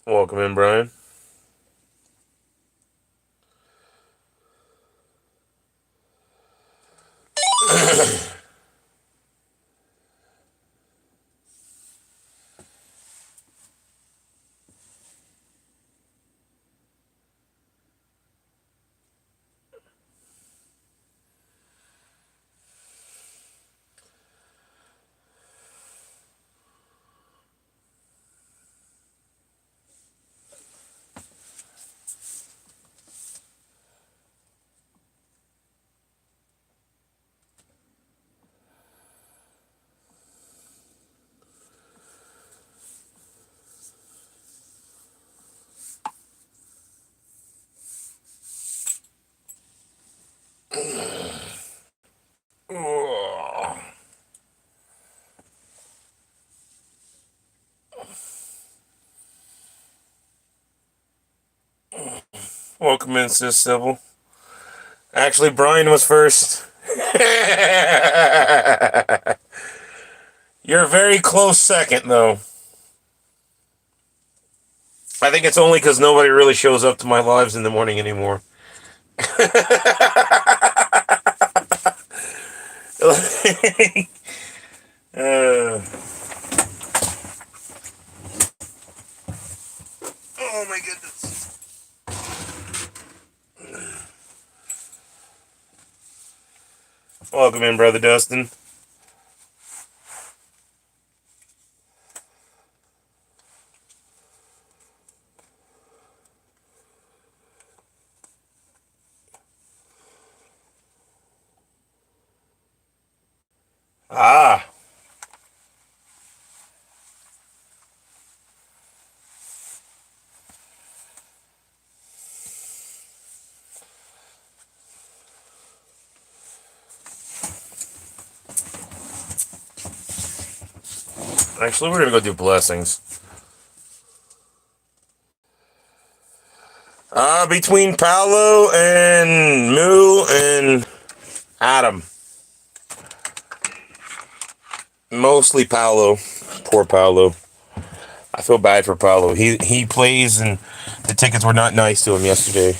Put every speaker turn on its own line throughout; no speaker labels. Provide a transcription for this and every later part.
Welcome in, Brian. Welcome in, Sis Sybil. Actually, Brian was first. You're a very close second, though. I think it's only because nobody really shows up to my lives in the morning anymore. uh, oh my goodness. Welcome in, Brother Dustin. Ah. Actually, we're going to go do blessings. Between Paolo and Moo and Adam. Mostly Paolo. Poor Paolo. I feel bad for Paolo. He plays, and the tickets were not nice to him yesterday.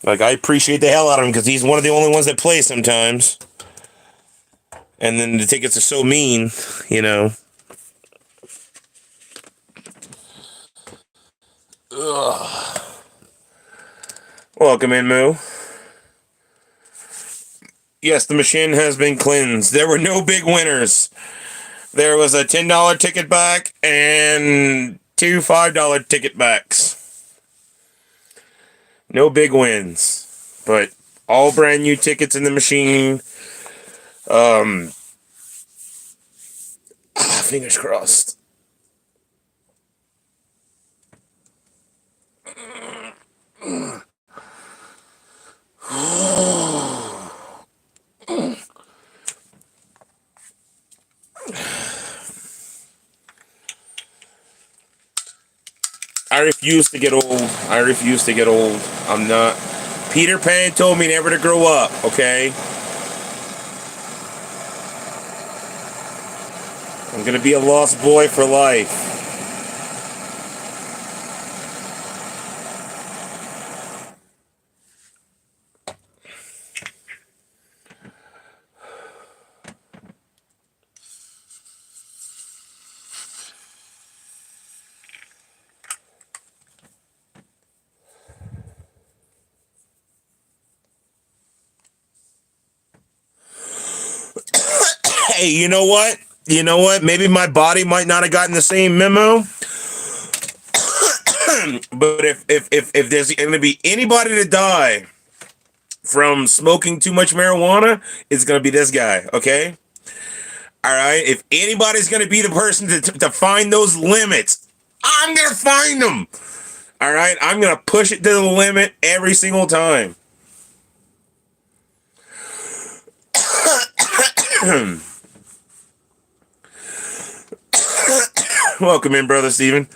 Like, I appreciate the hell out of him because he's one of the only ones that play sometimes. And then the tickets are so mean, you know. Ugh. Welcome in, Moo. Yes, the machine has been cleansed. There were no big winners. There was a $10 ticket back and two $5 ticket backs. No big wins, but all brand new tickets in the machine. Fingers crossed. I refuse to get old. I refuse to get old. I'm not. Peter Pan told me never to grow up, okay? I'm gonna be a lost boy for life. Hey, you know what? You know what? Maybe my body might not have gotten the same memo. But if there's gonna be anybody to die from smoking too much marijuana, it's gonna be this guy, okay? Alright? If anybody's gonna be the person to find those limits, I'm gonna find them. Alright? I'm gonna push it to the limit every single time. Welcome in, Brother Steven.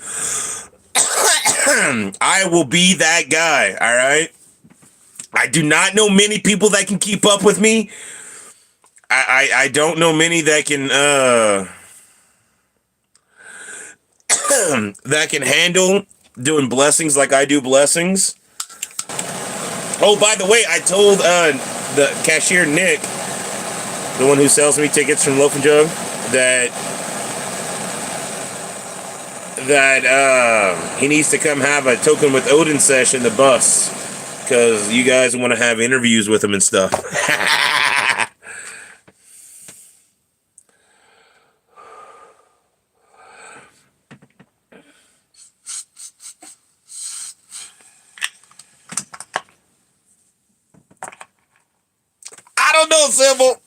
I will be that guy, alright? I do not know many people that can keep up with me. I don't know many that can that can handle doing blessings like I do blessings. Oh, by the way, I told the cashier Nick, the one who sells me tickets from Loaf and Jug, that he needs to come have a Token with Odin session, the bus, because you guys want to have interviews with him and stuff. I don't know, Sybil.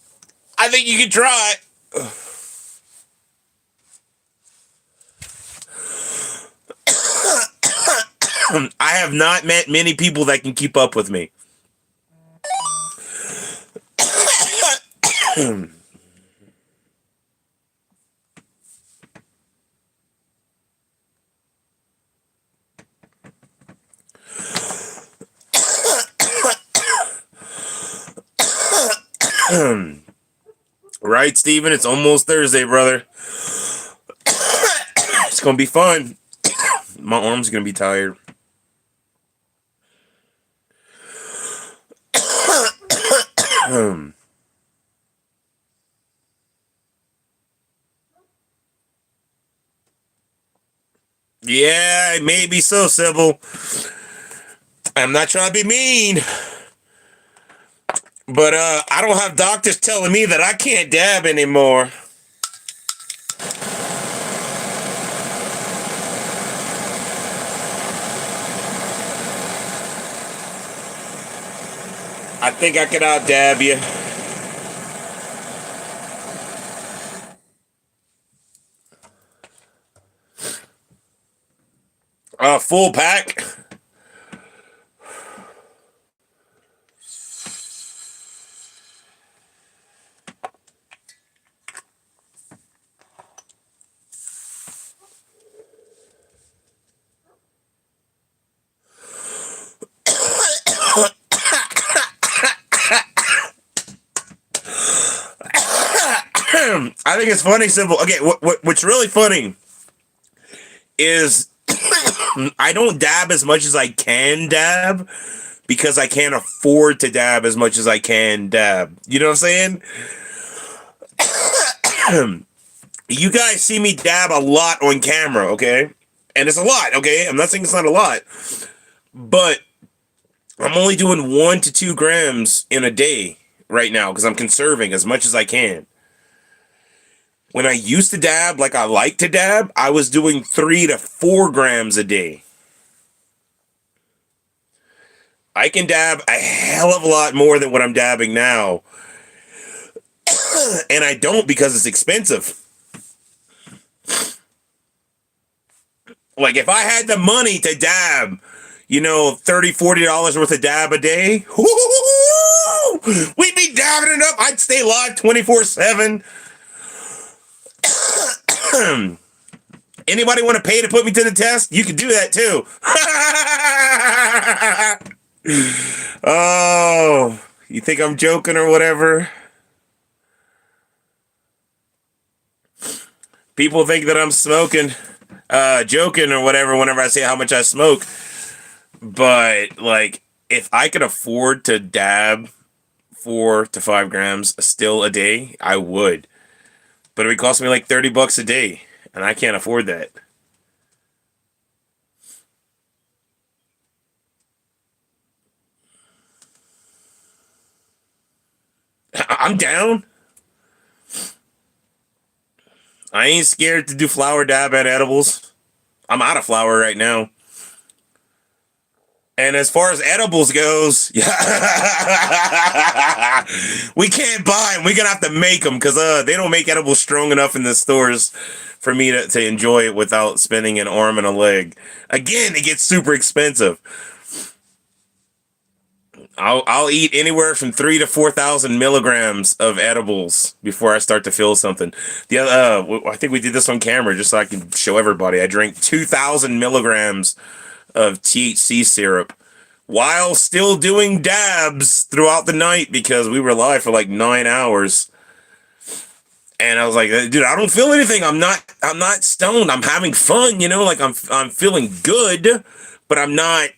I think you can try. I have not met many people that can keep up with me. Right, Steven? It's almost Thursday, brother. It's gonna be fun. My arm's gonna be tired. Yeah, maybe so, Sybil. I'm not trying to be mean, but I don't have doctors telling me that I can't dab anymore. I think I could out dab you. Full pack. I think it's funny, Simple. Okay, what's really funny is I don't dab as much as I can dab because I can't afford to dab as much as I can dab. You know what I'm saying? You guys see me dab a lot on camera, okay? And it's a lot, okay? I'm not saying it's not a lot, but I'm only doing 1 to 2 grams in a day right now because I'm conserving as much as I can. When I used to dab like I like to dab, I was doing 3 to 4 grams a day. I can dab a hell of a lot more than what I'm dabbing now. And I don't because it's expensive. Like if I had the money to dab, you know, $30, $40 worth of dab a day, we'd be dabbing it up. I'd stay live 24/7. Anybody want to pay to put me to the test? You can do that too. Oh, you think I'm joking or whatever? People think that I'm smoking, joking or whatever whenever I say how much I smoke. But like, if I could afford to dab 4 to 5 grams still a day, I would. But it would cost me like $30 a day, and I can't afford that. I'm down. I ain't scared to do flower dab at edibles. I'm out of flower right now. And as far as edibles goes, we can't buy them. We're gonna have to make them because they don't make edibles strong enough in the stores for me to enjoy it without spending an arm and a leg. Again, it gets super expensive. I'll eat anywhere from 3 to 4,000 milligrams of edibles before I start to feel something. The I think we did this on camera just so I can show everybody. I drank 2,000 milligrams of THC syrup while still doing dabs throughout the night because we were live for like 9 hours. And I was like, dude, I don't feel anything. I'm not I'm not stoned. I'm having fun, like I'm feeling good, but I'm not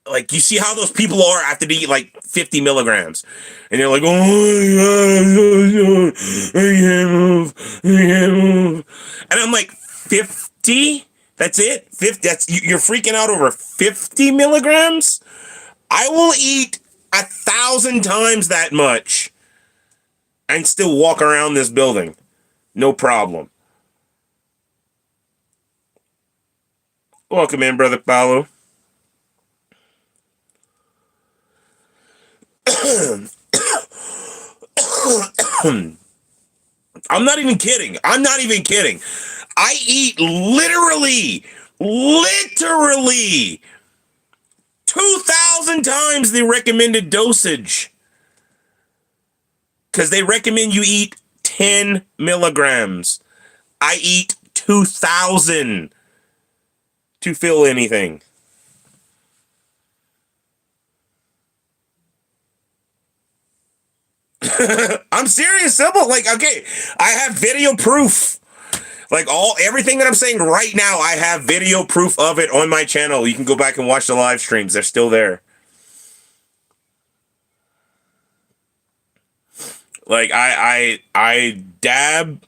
like, you see how those people are after they eat like 50 milligrams, and they're like, oh my god, I can't move, I can't move, and I'm like, 50? That's it? 50? You're freaking out over 50 milligrams? I will eat 1,000 times that much and still walk around this building, no problem. Welcome in, brother Paulo. I'm not even kidding. I'm not even kidding. I eat literally 2,000 times the recommended dosage. Because they recommend you eat 10 milligrams. I eat 2,000 to feel anything. I'm serious, simple. Like, okay, I have video proof. Like, everything that I'm saying right now, I have video proof of it on my channel. You can go back and watch the live streams. They're still there. Like, I dab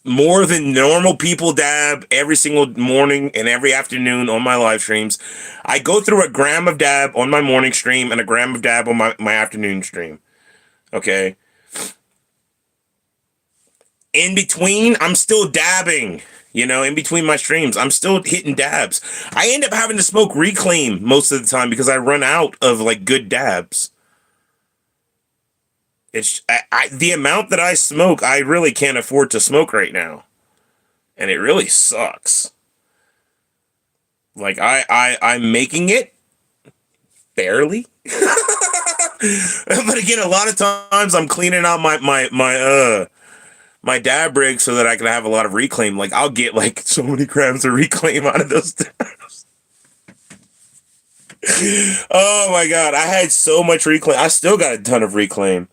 more than normal people dab every single morning and every afternoon on my live streams. I go through a gram of dab on my morning stream and a gram of dab on my afternoon stream. Okay. In between, I'm still dabbing. In between my streams, I'm still hitting dabs. I end up having to smoke Reclaim most of the time because I run out of like good dabs. It's the amount that I smoke, I really can't afford to smoke right now, and it really sucks. Like I'm making it barely, but again, a lot of times I'm cleaning out my dab rig so that I can have a lot of Reclaim. Like, I'll get like so many grams of Reclaim out of those dabs. Oh my god, I had so much Reclaim. I still got a ton of Reclaim.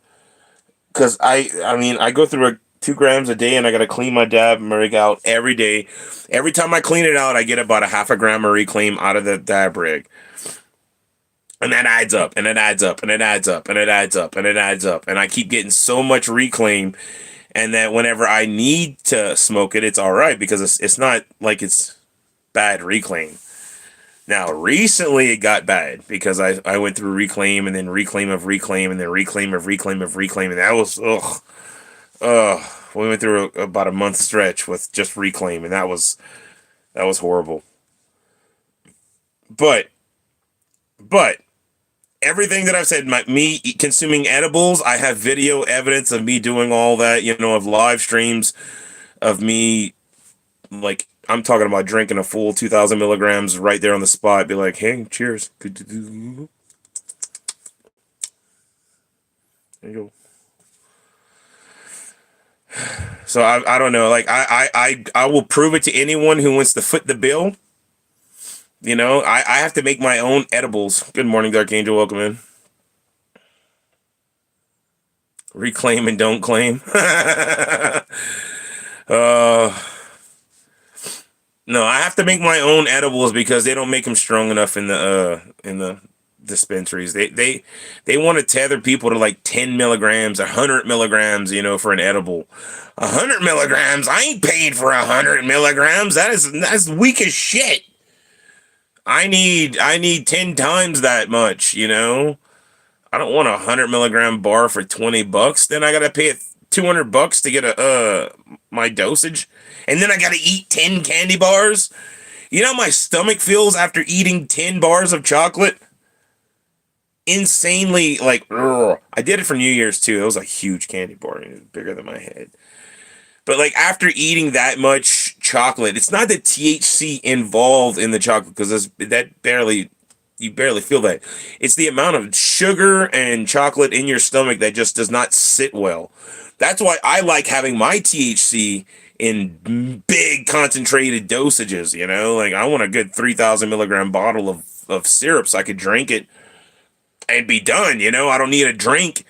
Because I go through 2 grams a day, and I got to clean my dab rig out every day. Every time I clean it out, I get about a half a gram of Reclaim out of the dab rig. And that adds up, and it adds up, and it adds up, and it adds up, and it adds up. And I keep getting so much Reclaim, and that whenever I need to smoke it, it's all right, because it's not like it's bad Reclaim. Now, recently it got bad because I went through Reclaim and then Reclaim of Reclaim and then Reclaim of Reclaim of Reclaim, and that was, we went through about a month stretch with just Reclaim, and that was horrible. But everything that I've said, me consuming edibles, I have video evidence of me doing all that, of live streams of me, like, I'm talking about drinking a full 2,000 milligrams right there on the spot. Be like, hey, cheers. There you go. So I don't know. Like, I will prove it to anyone who wants to foot the bill. I have to make my own edibles. Good morning, Dark Angel. Welcome in. Reclaim and don't claim. No, I have to make my own edibles because they don't make them strong enough in the dispensaries. They want to tether people to like 10 milligrams, 100 milligrams, for an edible. 100 milligrams? I ain't paid for 100 milligrams. That's weak as shit. I need 10 times that much, I don't want a 100 milligram bar for $20. Then I gotta pay $200 to get my dosage, and then I gotta eat 10 candy bars. You know how my stomach feels after eating 10 bars of chocolate? Insanely, like, ugh. I did it for New Year's too. It was a huge candy bar. It was bigger than my head. But like, after eating that much chocolate, it's not the THC involved in the chocolate, because you barely feel that. It's the amount of sugar and chocolate in your stomach that just does not sit well. That's why I like having my THC in big concentrated dosages, Like, I want a good 3,000 milligram bottle of syrup so I could drink it and be done, I don't need a drink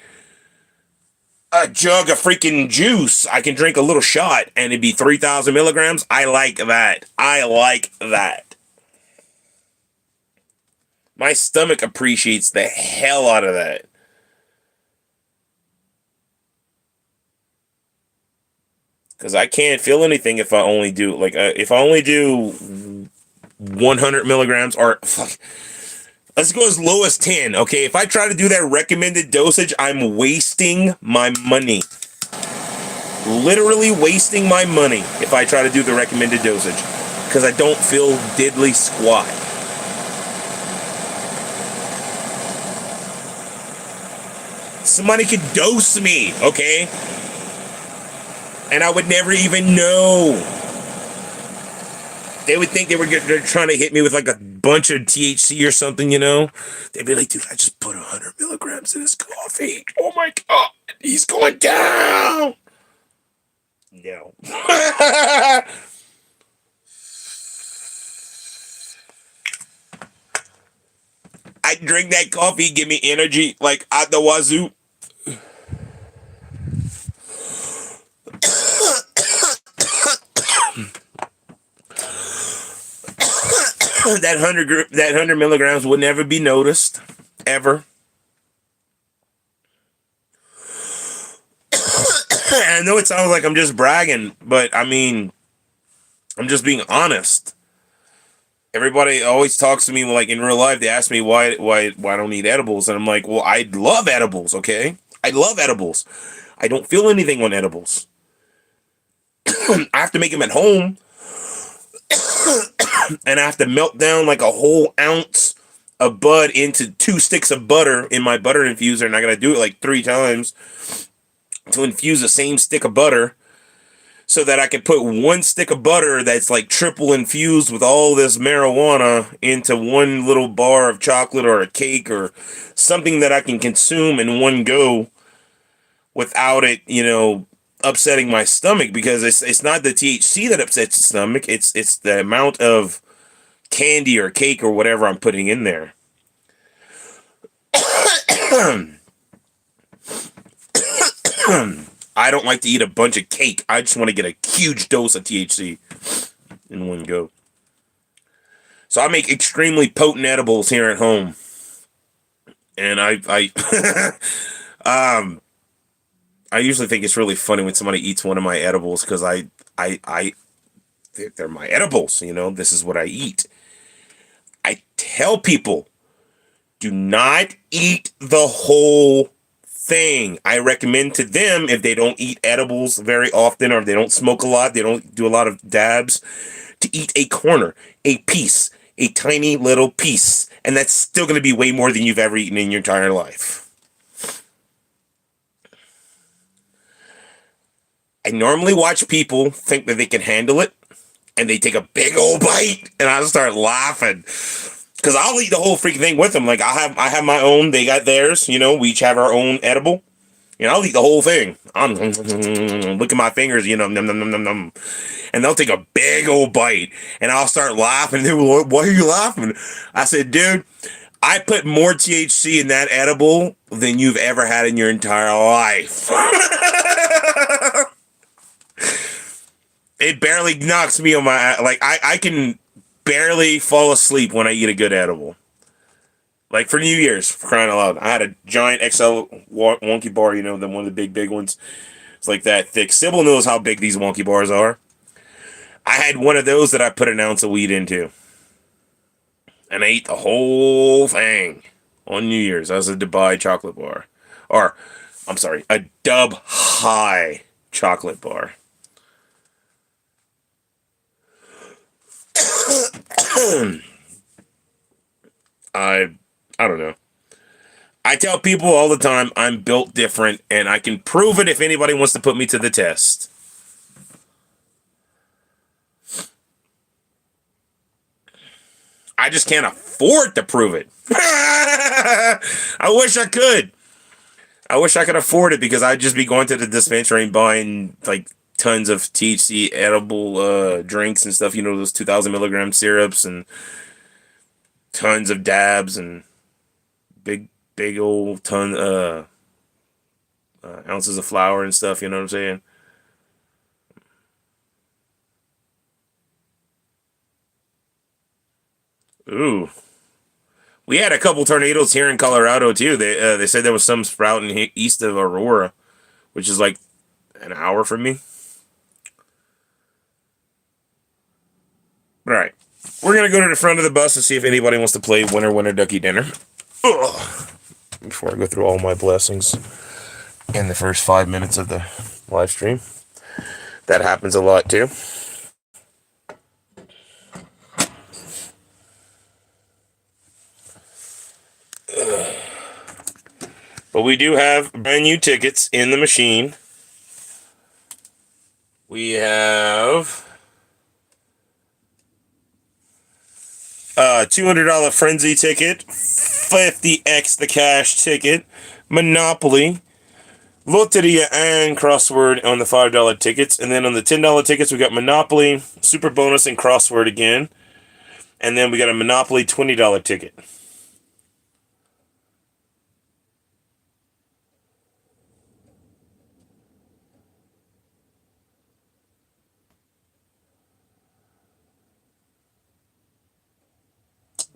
a jug of freaking juice. I can drink a little shot and it'd be 3,000 milligrams. I like that. I like that. My stomach appreciates the hell out of that. Because I can't feel anything if I only do, like, if I only do 100 milligrams or, fuck, let's go as low as 10, okay? If I try to do that recommended dosage, I'm wasting my money. Literally wasting my money if I try to do the recommended dosage. Because I don't feel diddly squat. Somebody could dose me, okay? And I would never even know. They would think they're trying to hit me with like a bunch of THC or something, you know? They'd be like, dude, I just put 100 milligrams in his coffee. Oh my God, he's going down. No. I drink that coffee, give me energy like out the wazoo. that 100 milligrams would never be noticed, ever. I know it sounds like I'm just bragging, but I mean, I'm just being honest. Everybody always talks to me like in real life. They ask me why I don't eat edibles, and I'm like, well, I love edibles. Okay, I love edibles. I don't feel anything on edibles. I have to make them at home, and I have to melt down like a whole ounce of bud into 2 sticks of butter in my butter infuser, and I gotta do it like 3 times to infuse the same stick of butter, so that I can put 1 stick of butter that's like triple infused with all this marijuana into 1 little bar of chocolate or a cake or something that I can consume in one go without it, upsetting my stomach, because it's not the THC that upsets the stomach, it's the amount of candy or cake or whatever I'm putting in there. I don't like to eat a bunch of cake. I just want to get a huge dose of THC in one go. So I make extremely potent edibles here at home. And I usually think it's really funny when somebody eats one of my edibles, because they're my edibles, this is what I eat. I tell people, do not eat the whole thing. I recommend to them, if they don't eat edibles very often, or if they don't smoke a lot, they don't do a lot of dabs, to eat a corner, a piece, a tiny little piece. And that's still going to be way more than you've ever eaten in your entire life. I normally watch people think that they can handle it, and they take a big old bite, and I start laughing. Because I'll eat the whole freaking thing with them. Like, I have my own, they got theirs, we each have our own edible. I'll eat the whole thing. I'm look at my fingers, num, num, num, num, num. And they'll take a big old bite, and I'll start laughing. They're like, why are you laughing? I said, dude, I put more THC in that edible than you've ever had in your entire life. It barely knocks me on my, like, I can barely fall asleep when I eat a good edible. Like for New Year's, for crying out loud, I had a giant XL wonky bar, the one of the big ones. It's like that thick. Sybil knows how big these wonky bars are. I had one of those that I put an ounce of weed into. And I ate the whole thing on New Year's. That was a Dubai chocolate bar. Or, I'm sorry, a Dub High chocolate bar. I don't know. I tell people all the time I'm built different, and I can prove it if anybody wants to put me to the test. I just can't afford to prove it. I wish I could. I wish I could afford it, because I'd just be going to the dispensary and buying like tons of THC edible drinks and stuff. Those 2,000 milligram syrups and tons of dabs and big old ton ounces of flour and stuff. You know what I'm saying? Ooh, we had a couple tornadoes here in Colorado too. They said there was some sprouting east of Aurora, which is like an hour from me. All right, we're gonna go to the front of the bus and see if anybody wants to play Winner Winner Ducky Dinner. Ugh. Before I go through all my blessings in the first 5 minutes of the live stream, that happens a lot too. But we do have brand new tickets in the machine. We have a $200 Frenzy ticket, 50x the cash ticket, Monopoly, Loteria, and Crossword on the $5 tickets. And then on the $10 tickets, we got Monopoly, Super Bonus, and Crossword again. And then we got a Monopoly $20 ticket.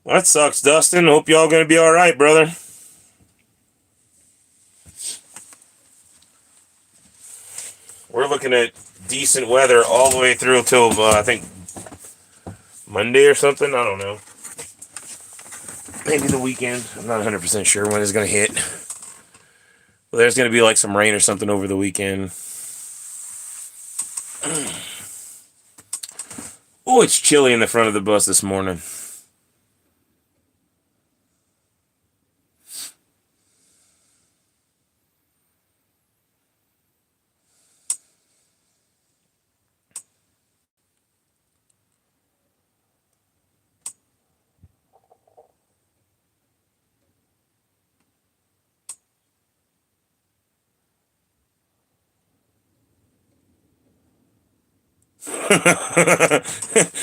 That sucks, Dustin. Hope y'all gonna be alright, brother. We're looking at decent weather all the way through till, I think, Monday or something. I don't know. Maybe the weekend. I'm not 100% sure when it's gonna hit. Well, there's gonna be like some rain or something over the weekend. Oh, it's chilly in the front of the bus this morning.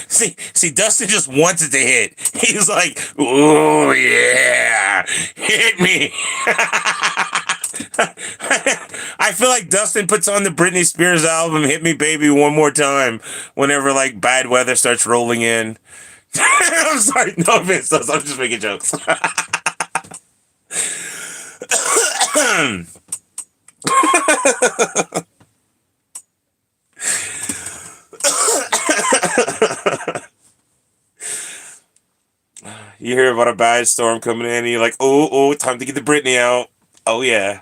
see, Dustin just wants it to hit. He's like, "Oh yeah, hit me." I feel like Dustin puts on the Britney Spears album "Hit Me Baby One More Time" whenever like bad weather starts rolling in. I'm sorry, no offense, Dustin. I'm just making jokes. You hear about a bad storm coming in, and you're like, oh, time to get the Britney out. Oh, yeah.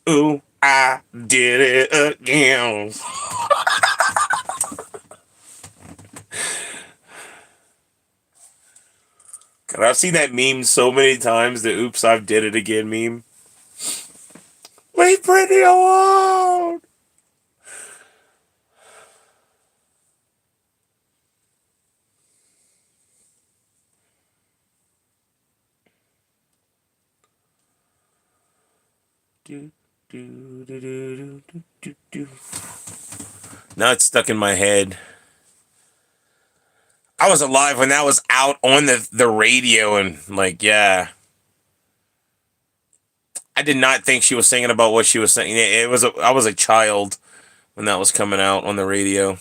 Ooh, I did it again. God, I've seen that meme so many times, the oops, I've did it again meme. Leave Britney alone! Now it's stuck in my head. I was alive when that was out on the radio, and like, yeah. I did not think she was singing about what she was saying. I was a child when that was coming out on the radio.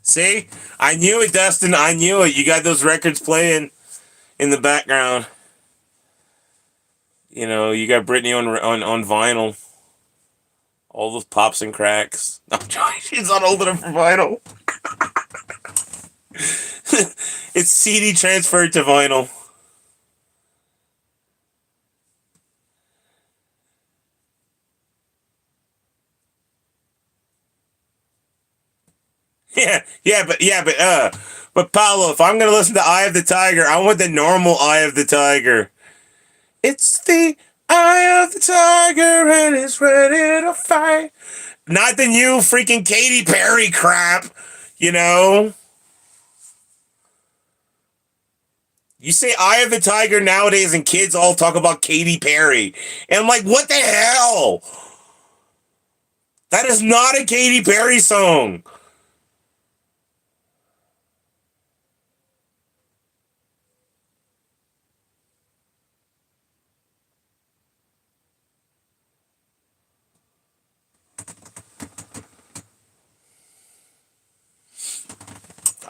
See? I knew it, Dustin. I knew it. You got those records playing in the background. You know, you got Britney on vinyl. All those pops and cracks. No, she's not old enough for vinyl. It's CD transferred to vinyl. But Paolo, if I'm gonna listen to Eye of the Tiger, I want the normal Eye of the Tiger. It's the Eye of the Tiger and it's ready to fight. Not the new freaking Katy Perry crap, you know? You say Eye of the Tiger nowadays and kids all talk about Katy Perry. And I'm like, what the hell? That is not a Katy Perry song.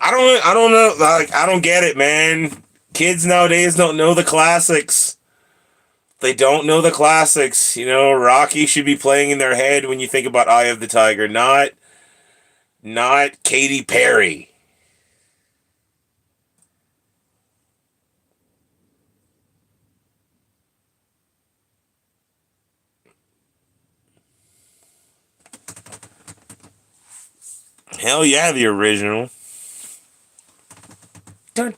I don't know. Like, I don't get it, man. Kids nowadays don't know the classics. They don't know the classics. You know, Rocky should be playing in their head when you think about Eye of the Tiger, not Katy Perry. Hell yeah, the original. All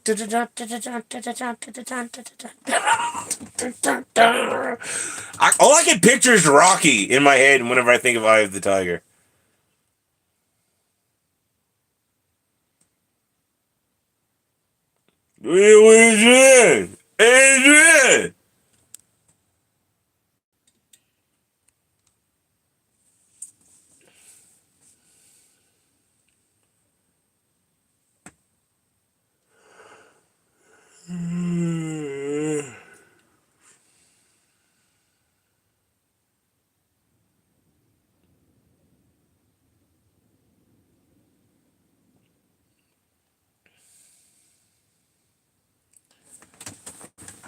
I can picture is Rocky in my head whenever I think of Eye of the Tiger. Adrian! Adrian!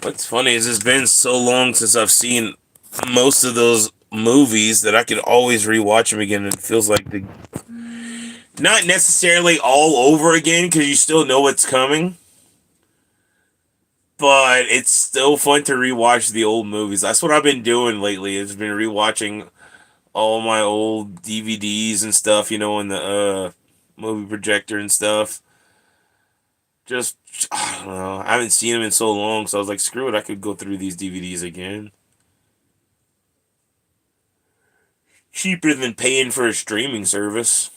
What's funny is it's been so long since I've seen most of those movies that I could always rewatch them again. It feels like the not necessarily all over again because you still know what's coming, but it's still fun to rewatch the old movies. That's what I've been doing lately. It's been rewatching all my old DVDs and stuff, you know, in the movie projector and stuff. Just I don't know. I haven't seen them in so long, so I was like, screw it. I could go through these DVDs again. Cheaper than paying for a streaming service.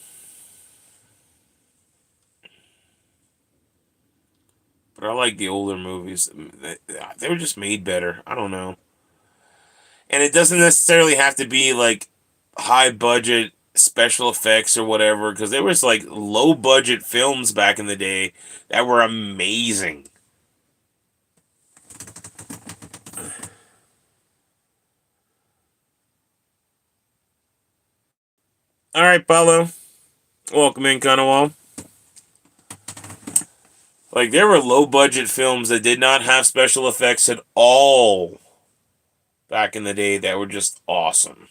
But I like the older movies. They were just made better. I don't know. And it doesn't necessarily have to be like high budget special effects or whatever, because there was like low budget films back in the day that were amazing. All right, Paulo. Welcome in, Kanawal. Like, there were low budget films that did not have special effects at all back in the day that were just awesome.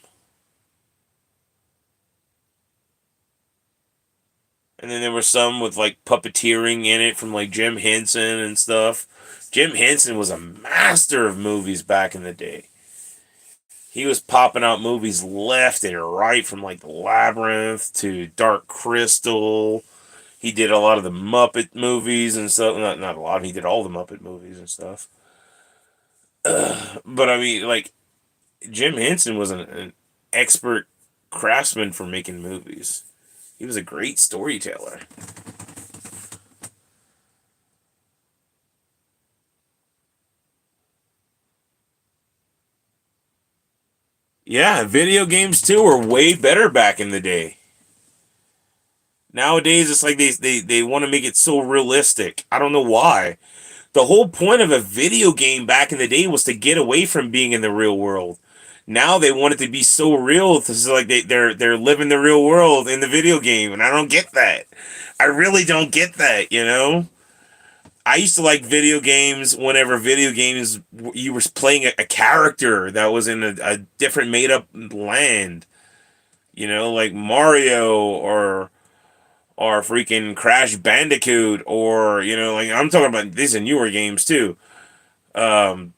And then there were some with like puppeteering in it from like Jim Henson and stuff. Jim Henson was a master of movies back in the day. He was popping out movies left and right from like Labyrinth to Dark Crystal. He did a lot of the Muppet movies and stuff. Not a lot. He did all the Muppet movies and stuff. But I mean, like, Jim Henson was an expert craftsman for making movies. He was a great storyteller. Yeah, video games too were way better back in the day. Nowadays, it's like they want to make it so realistic. I don't know why. The whole point of a video game back in the day was to get away from being in the real world. Now they want it to be so real. It's like they're living the real world in the video game, and I don't get that. I really don't get that. You know, I used to like video games whenever video games you were playing a character that was in a different made up land. You know, like Mario or freaking Crash Bandicoot, or you know, like I'm talking about these are newer games too. Um,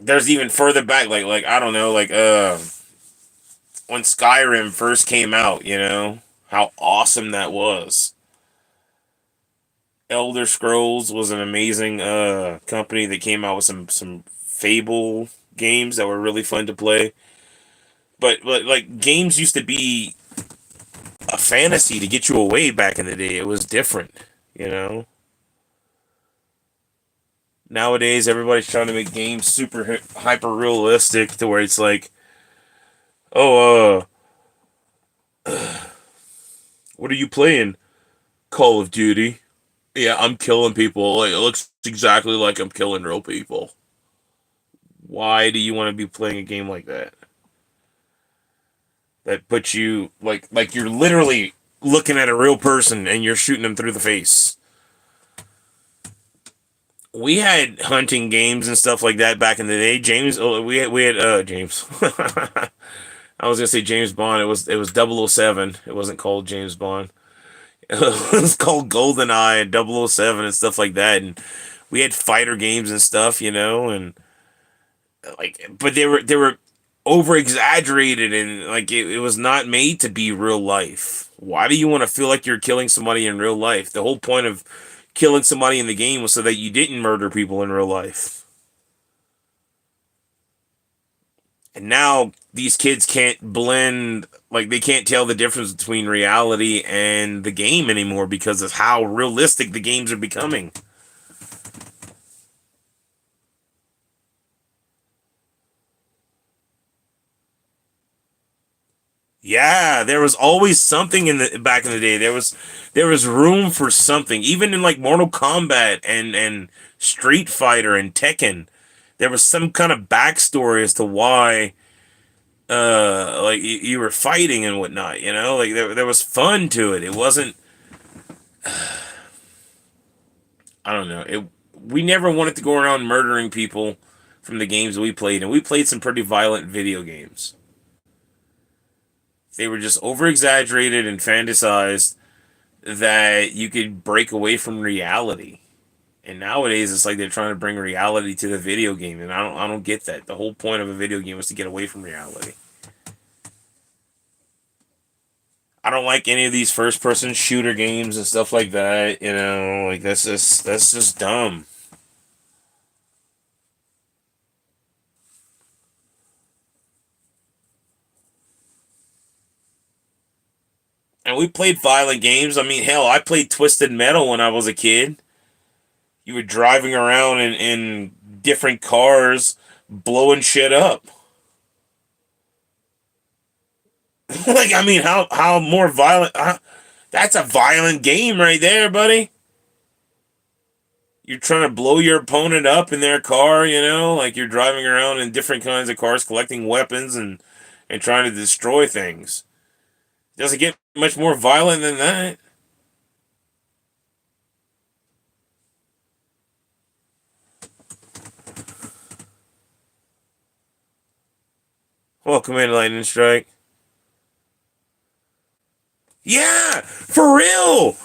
there's even further back, like I don't know, like when Skyrim first came out, you know how awesome that was. Elder Scrolls was an amazing company that came out with some Fable games that were really fun to play. But like games used to be a fantasy to get you away back in the day. It was different, you know. Nowadays, everybody's trying to make games super hyper realistic to where it's like, oh, what are you playing? Call of Duty. Yeah, I'm killing people. Like, it looks exactly like I'm killing real people. Why do you want to be playing a game like that? That puts you like you're literally looking at a real person and you're shooting them through the face. we had hunting games and stuff like that back in the day. James, oh, we had James. I was gonna say James Bond. It was 007. It wasn't called James Bond. It was called GoldenEye and 007 and stuff like that. And we had fighter games and stuff, and but they were over exaggerated, and like it was not made to be real life. Why do you want to feel like you're killing somebody in real life? The whole point of killing somebody in the game was so that you didn't murder people in real life. And now these kids can't blend, like they can't tell the difference between reality and the game anymore because of how realistic the games are becoming. Yeah, there was always something in the back in the day. There was room for something. Even in like Mortal Kombat and Street Fighter and Tekken, there was some kind of backstory as to why like you were fighting and whatnot, Like there was fun to it. It wasn't, I don't know. We never wanted to go around murdering people from the games we played, and we played some pretty violent video games. They were just over exaggerated and fantasized that you could break away from reality. And nowadays, it's like they're trying to bring reality to the video game, and I don't get that. The whole point of a video game was to get away from reality. I don't like any of these first-person shooter games and stuff like that. Like that's just dumb. And we played violent games. I mean, hell, I played Twisted Metal when I was a kid. You were driving around in different cars, blowing shit up. Like, I mean, how more violent? That's a violent game right there, buddy. You're trying to blow your opponent up in their car, like you're driving around in different kinds of cars, collecting weapons and trying to destroy things. Doesn't get much more violent than that. Welcome in, Lightning Strike. Yeah, for real.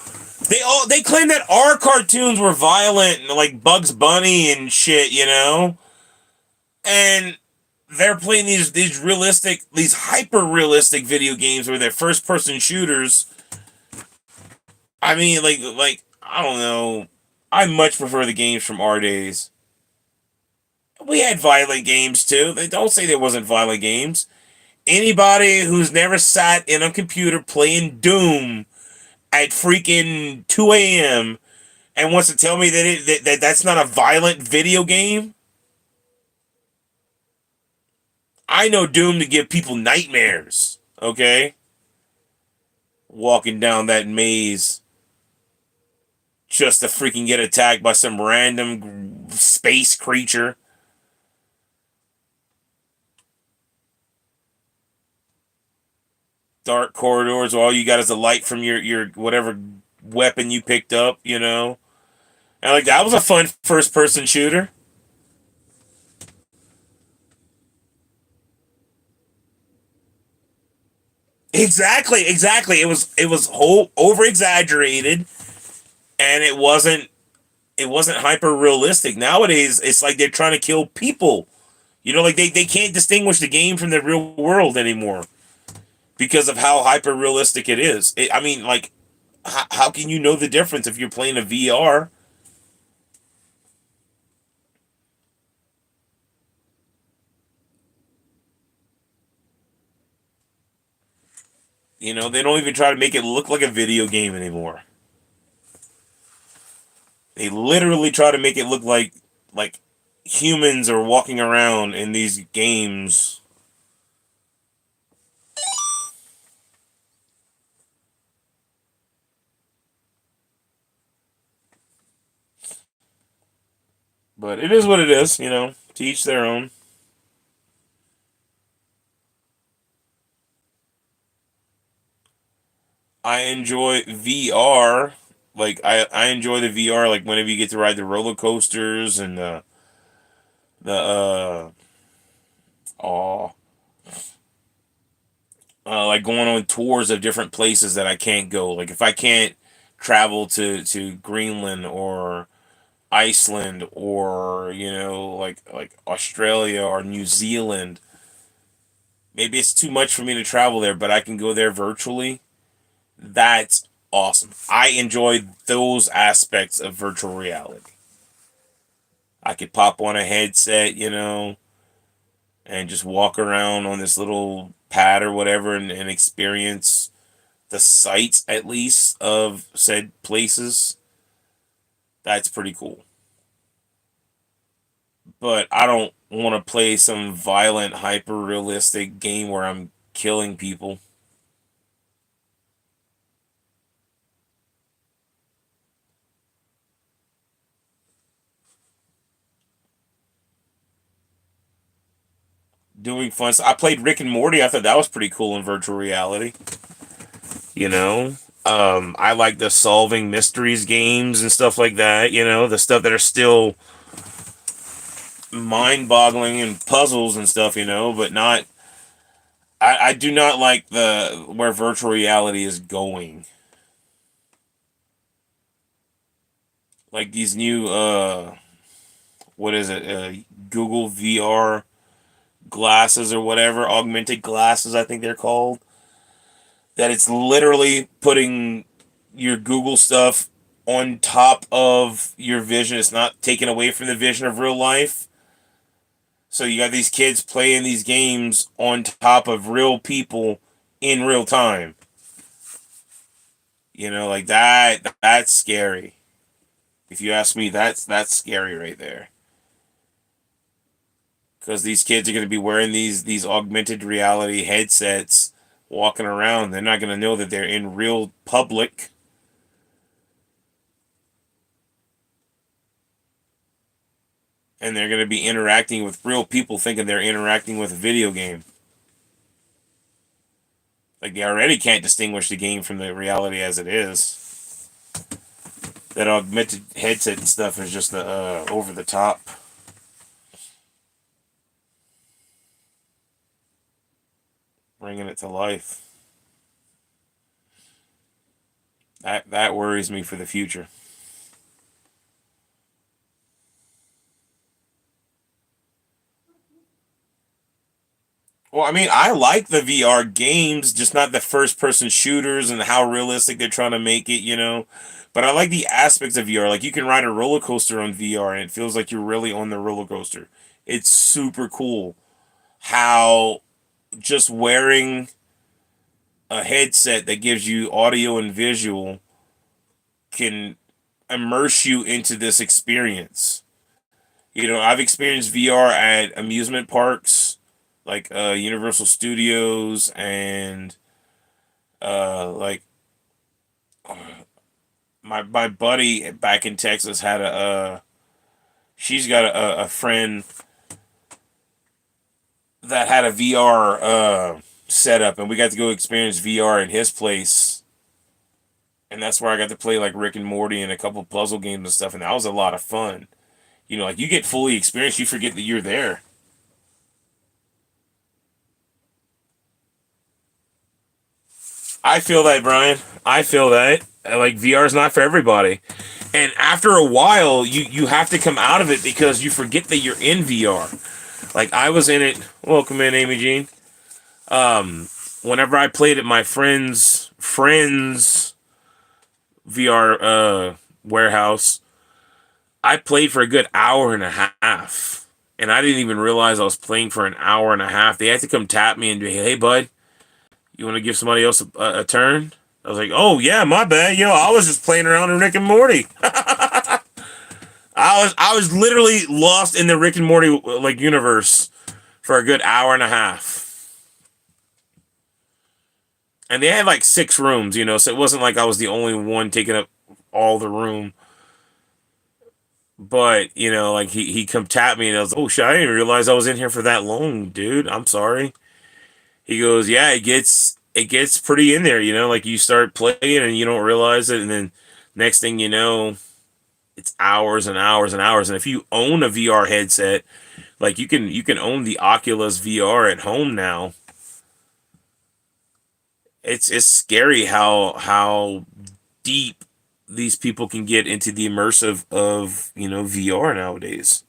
They claim that our cartoons were violent, like Bugs Bunny and shit, and they're playing these realistic, these hyper realistic video games where they're first person shooters. I mean, like I don't know. I much prefer the games from our days. We had violent games too. They don't say there wasn't violent games. Anybody who's never sat in a computer playing Doom at freaking 2 a.m. and wants to tell me that's not a violent video game, I know Doom to give people nightmares. Okay, walking down that maze just to freaking get attacked by some random space creature. Dark corridors where all you got is a light from your whatever weapon you picked up, And like that was a fun first person shooter. Exactly, exactly. It was whole over exaggerated, and it wasn't hyper realistic. Nowadays, it's like they're trying to kill people. Like they can't distinguish the game from the real world anymore because of how hyper realistic it is. I mean, like, how can you know the difference if you're playing a VR? They don't even try to make it look like a video game anymore. They literally try to make it look like humans are walking around in these games. But it is what it is, to each their own. I enjoy VR Like I enjoy the VR. Like whenever you get to ride the roller coasters and the oh like going on tours of different places that I can't go. Like if I can't travel to Greenland or Iceland or like Australia or New Zealand, maybe it's too much for me to travel there, but I can go there virtually. That's awesome. I enjoy those aspects of virtual reality. I could pop on a headset, and just walk around on this little pad or whatever and experience the sights at least of said places. That's pretty cool. But I don't want to play some violent, hyper realistic game where I'm killing people. Doing fun. I played Rick and Morty. I thought that was pretty cool in virtual reality. You know, I like the solving mysteries games and stuff like that. The stuff that are still mind-boggling and puzzles and stuff. But not. I do not like the where virtual reality is going. Like these new what is it? Google VR glasses or whatever, augmented glasses, I think they're called. That it's literally putting your Google stuff on top of your vision. It's not taken away from the vision of real life. So you got these kids playing these games on top of real people in real time. Like that's scary. If you ask me, that's scary right there. Because these kids are going to be wearing these augmented reality headsets walking around. They're not going to know that they're in real public, and they're going to be interacting with real people thinking they're interacting with a video game. Like they already can't distinguish the game from the reality as it is. That augmented headset and stuff is just the over the top, bringing it to life. That worries me for the future. Well, I mean, I like the VR games, just not the first person shooters and how realistic they're trying to make it. But I like the aspects of VR. Like, you can ride a roller coaster on VR and it feels like you're really on the roller coaster. It's super cool how just wearing a headset that gives you audio and visual can immerse you into this experience. I've experienced VR at amusement parks like Universal Studios and like my buddy back in Texas had she's got a friend that had a VR setup, and we got to go experience VR in his place, and that's where I got to play like Rick and Morty and a couple puzzle games and stuff, and that was a lot of fun. Like you get fully experienced, you forget that you're there. I feel that, Brian. I feel that. Like VR is not for everybody. And after a while, you have to come out of it because you forget that you're in VR. Like I was in it. Welcome in, Amy Jean. Whenever I played at my friend's VR warehouse, I played for a good hour and a half, and I didn't even realize I was playing for an hour and a half. They had to come tap me and be, "Hey, bud, you want to give somebody else a turn?" I was like, "Oh yeah, my bad. I was just playing around in Rick and Morty." I was literally lost in the Rick and Morty like universe for a good hour and a half. And they had like 6 rooms, so it wasn't like I was the only one taking up all the room. But, like he come tap me and I was like, "Oh shit, I didn't realize I was in here for that long, dude. I'm sorry." He goes, "Yeah, it gets pretty in there, like you start playing and you don't realize it, and then Next thing you know, it's hours and hours and hours. And if you own a VR headset, like you can own the Oculus VR at home now. It's scary how deep these people can get into the immersive of VR nowadays.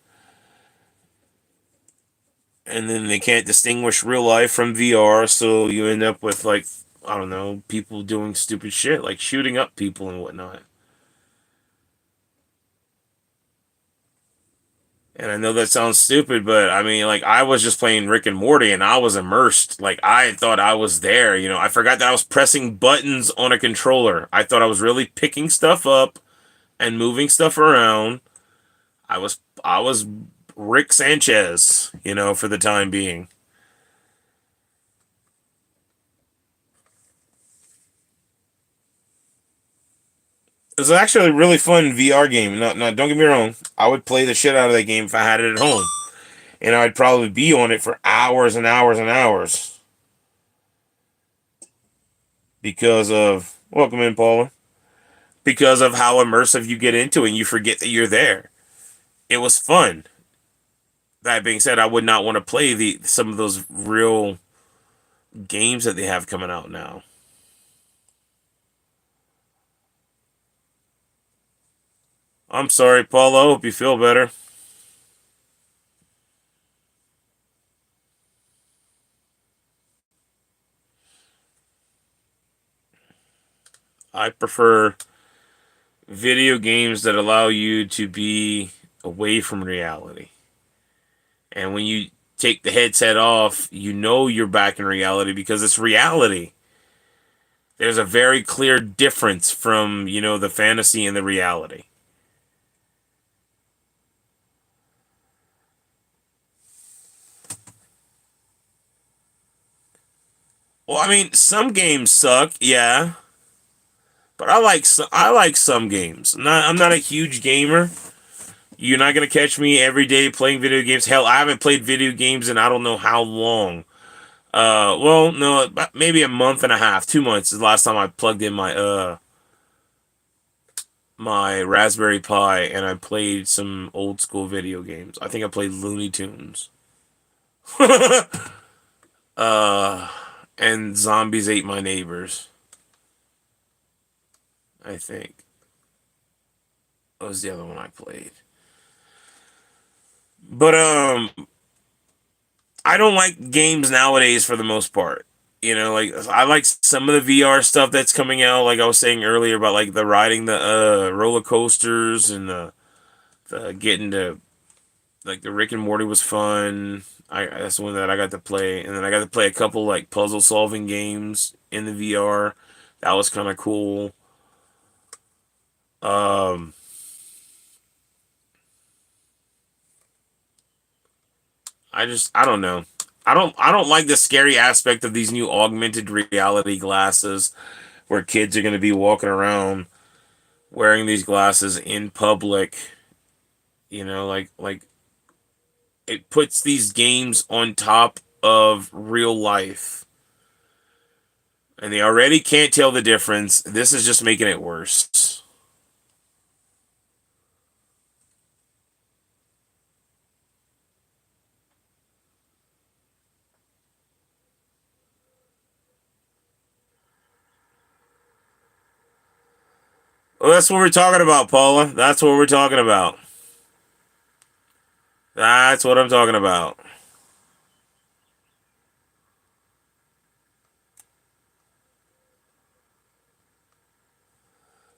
And then they can't distinguish real life from VR, so you end up with, like, I don't know, people doing stupid shit like shooting up people and whatnot. And I know that sounds stupid, but I mean, like, I was just playing Rick and Morty and I was immersed. Like, I thought I was there. I forgot that I was pressing buttons on a controller. I thought I was really picking stuff up and moving stuff around. I was Rick Sanchez, for the time being. It was actually a really fun VR game. No, no, don't get me wrong. I would play the shit out of that game if I had it at home, and I'd probably be on it for hours and hours and hours because of welcome in, Paula. Because of how immersive you get into it, and you forget that you're there. It was fun. That being said, I would not want to play the some of those real games that they have coming out now. I'm sorry, Paula. I hope you feel better. I prefer video games that allow you to be away from reality. And when you take the headset off, you know you're back in reality because it's reality. There's a very clear difference from, the fantasy and the reality. Well, I mean, some games suck, yeah, but I like some games. I'm not a huge gamer. You're not gonna catch me every day playing video games. Hell, I haven't played video games in I don't know how long. Well, no, maybe a month and a half, 2 months is the last time I plugged in my Raspberry Pi and I played some old school video games. I think I played Looney Tunes. uh, and Zombies Ate My Neighbors. I think that was the other one I played. But I don't like games nowadays for the most part. Like I like some of the VR stuff that's coming out. Like I was saying earlier about like the riding the roller coasters and the getting to like the Rick and Morty was fun. That's the one that I got to play, and then I got to play a couple like puzzle solving games in the VR. That was kind of cool. Um, I don't know. I don't like the scary aspect of these new augmented reality glasses where kids are going to be walking around wearing these glasses in public. Like it puts these games on top of real life. And they already can't tell the difference. This is just making it worse. Well, that's what we're talking about, Paula. That's what we're talking about. That's what I'm talking about.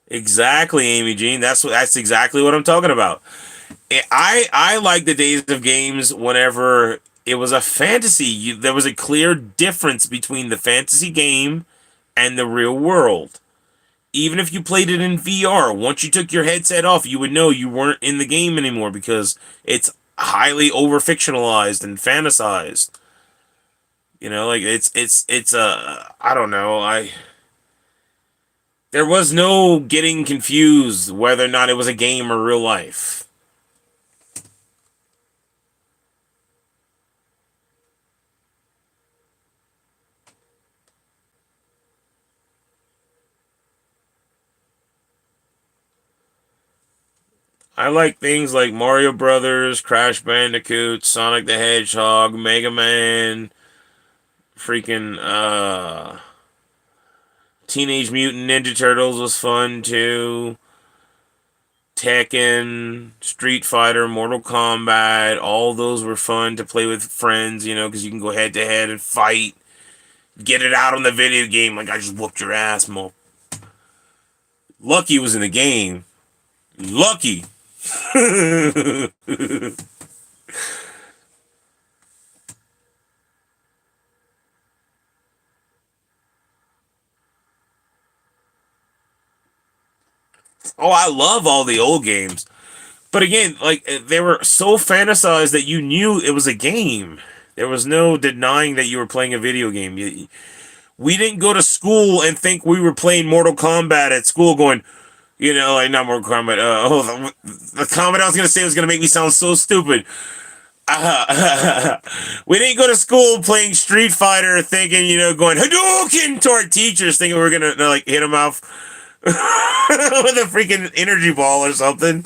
Exactly, Amy Jean. That's exactly what I'm talking about. I like the days of games whenever it was a fantasy. There was a clear difference between the fantasy game and the real world. Even if you played it in VR, once you took your headset off, you would know you weren't in the game anymore because it's highly over fictionalized and fantasized. Like it's I don't know. I There was no getting confused whether or not it was a game or real life. I like things like Mario Brothers, Crash Bandicoot, Sonic the Hedgehog, Mega Man, freaking Teenage Mutant Ninja Turtles was fun too. Tekken, Street Fighter, Mortal Kombat, all those were fun to play with friends, because you can go head to head and fight. Get it out on the video game like I just whooped your ass, mo. Lucky was in the game. Lucky. Oh, I love all the old games. But again, like they were so fantasized that you knew it was a game. There was no denying that you were playing a video game. We didn't go to school and think we were playing Mortal Kombat at school going, like not Mortal Kombat. The comment I was going to say was going to make me sound so stupid. We didn't go to school playing Street Fighter thinking, going Hadouken to our teachers thinking we were going to like hit them off with a freaking energy ball or something.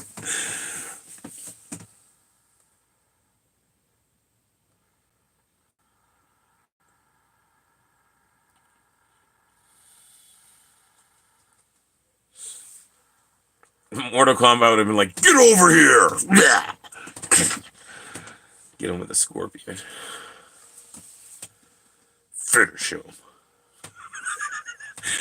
Mortal Kombat would have been like, get over here! Get him with a scorpion. Finish him.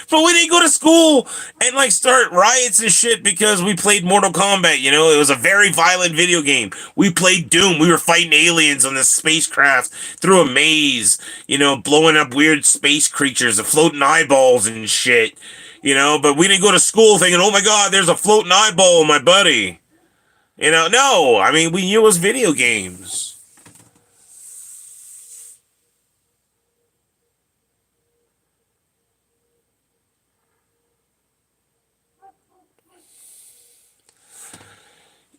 But we didn't go to school and like start riots and shit because we played Mortal Kombat, it was a very violent video game. We played Doom. We were fighting aliens on this spacecraft through a maze, blowing up weird space creatures, the floating eyeballs and shit. But we didn't go to school thinking, oh my god, there's a floating eyeball, my buddy. No, I mean, we knew it was video games.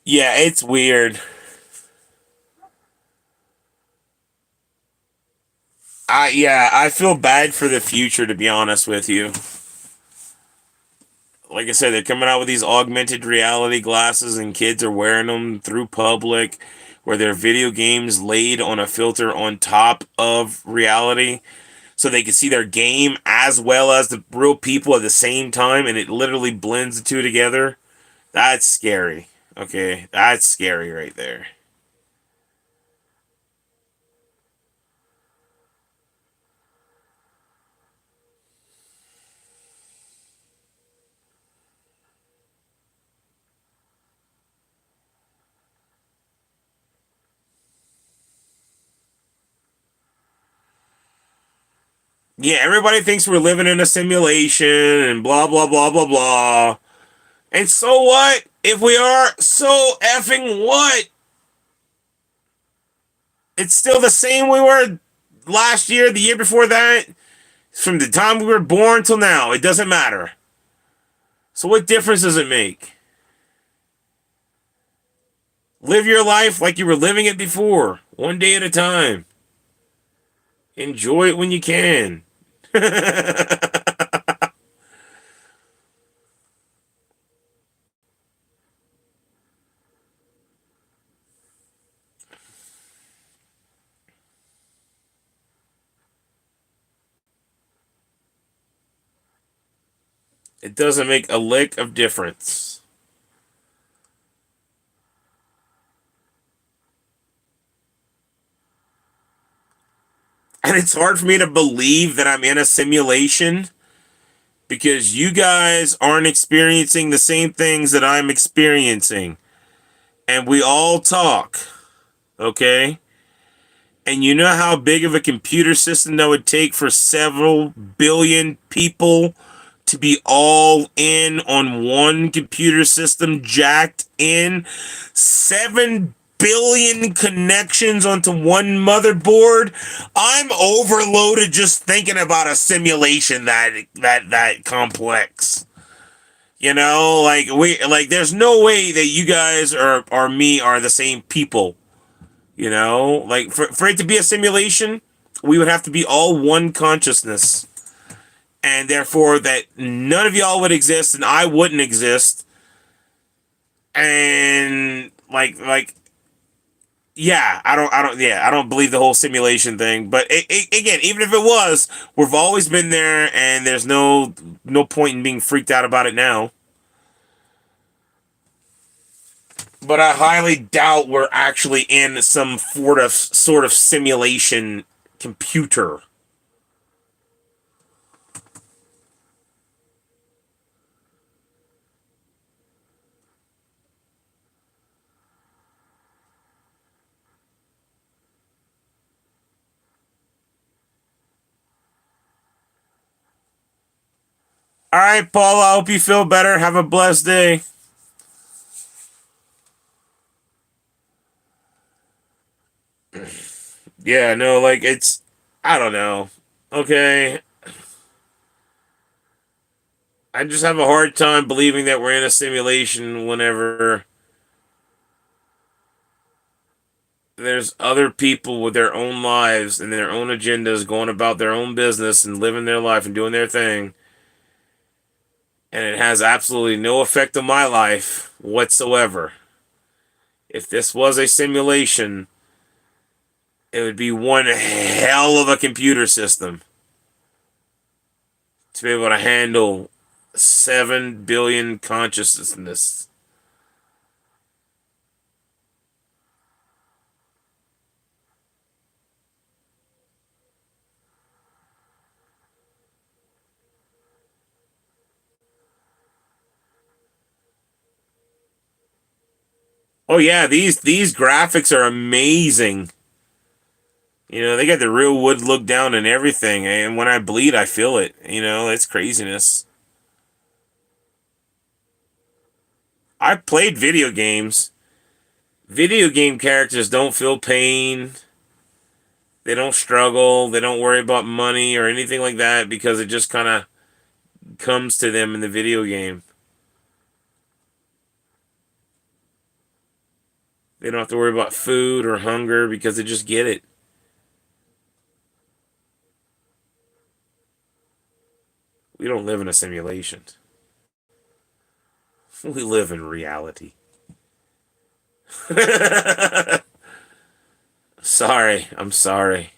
Yeah, it's weird. I feel bad for the future, to be honest with you. Like I said, they're coming out with these augmented reality glasses, and kids are wearing them through public, where they're video games laid on a filter on top of reality, so they can see their game as well as the real people at the same time, and it literally blends the two together. That's scary. Okay, that's scary right there. Yeah, everybody thinks we're living in a simulation and blah blah blah blah blah. And so what? If we are, so effing what? It's still the same we were last year, the year before that. From the time we were born till now, it doesn't matter. So what difference does it make? Live your life like you were living it before, one day at a time. Enjoy it when you can. It doesn't make a lick of difference. And it's hard for me to believe that I'm in a simulation because you guys aren't experiencing the same things that I'm experiencing. And we all talk, okay? And you know how big of a computer system that would take for several billion people to be all in on one computer system, jacked in 7 billion connections onto one motherboard. I'm overloaded just thinking about a simulation that complex. There's no way that you guys or me are the same people. Like for it to be a simulation, we would have to be all one consciousness. And therefore that none of y'all would exist and I wouldn't exist. And yeah, I don't believe the whole simulation thing. But again, even if it was, we've always been there, and there's no point in being freaked out about it now. But I highly doubt we're actually in some sort of simulation computer. All right, Paul. I hope you feel better. Have a blessed day. Yeah, no, like it's I don't know. Okay, I just have a hard time believing that we're in a simulation whenever there's other people with their own lives and their own agendas going about their own business and living their life and doing their thing, and it has absolutely no effect on my life whatsoever. If this was a simulation, it would be one hell of a computer system to be able to handle 7 billion consciousness. Oh yeah, these graphics are amazing. You know, they got the real wood look down and everything, and when I bleed, I feel it. You know, it's craziness. I played video games. Video game characters don't feel pain. They don't struggle. They don't worry about money or anything like that because it just kind of comes to them in the video game. They don't have to worry about food or hunger because they just get it. We don't live in a simulation. We live in reality. Sorry, I'm sorry.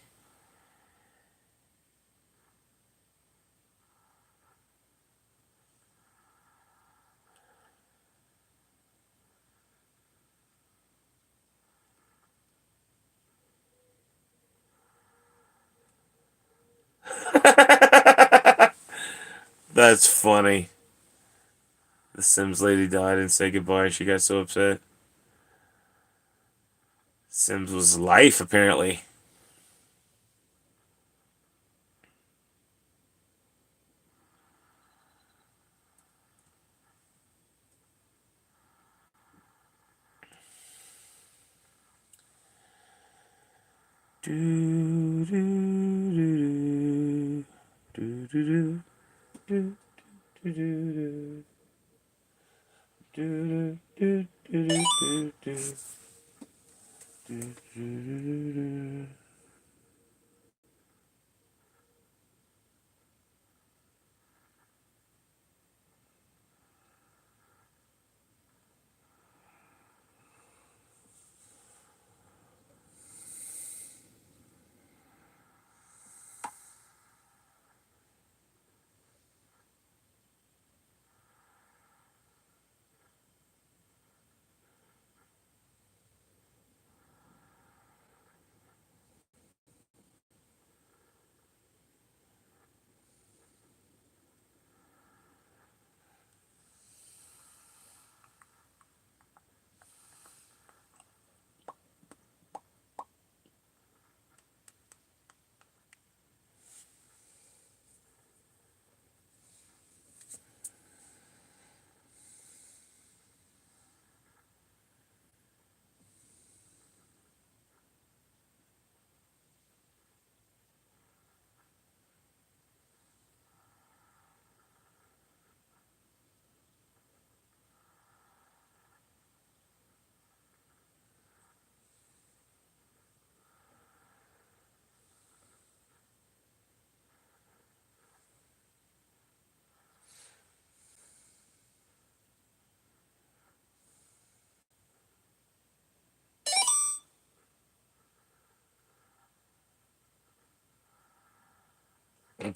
That's funny. The Sims lady died and said goodbye. She got so upset. Sims was life, apparently. Do, do, do, do, do, do, do, do, do, do, do, do, do, do, do, do, do.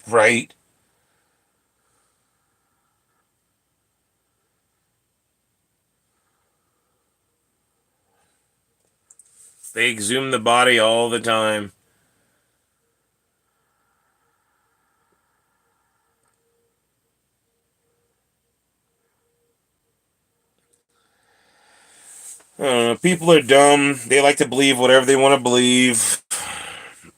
Right. They exhume the body all the time. I don't know. People are dumb. They like to believe whatever they want to believe.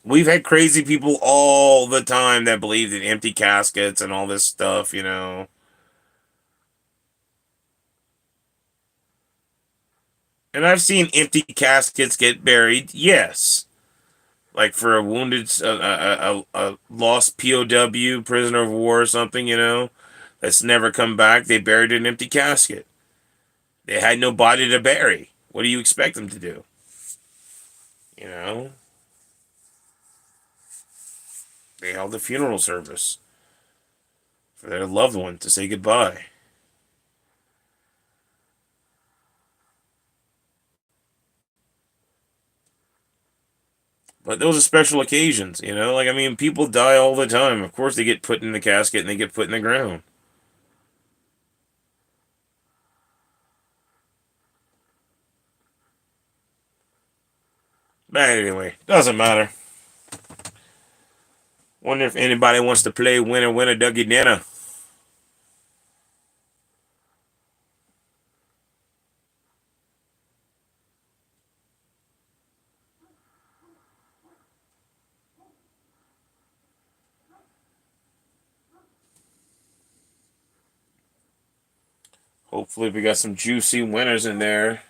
We've had crazy people all the time that believed in empty caskets and all this stuff, you know. And I've seen empty caskets get buried, yes. Like for a wounded, a lost POW, prisoner of war or something, you know, that's never come back. They buried an empty casket. They had no body to bury. What do you expect them to do? You know, they held a funeral service for their loved one to say goodbye. But those are special occasions, you know? Like, I mean, people die all the time. Of course, they get put in the casket and they get put in the ground. But anyway, doesn't matter. Wonder if anybody wants to play winner, winner, Ducky dinner. Hopefully, we got some juicy winners in there.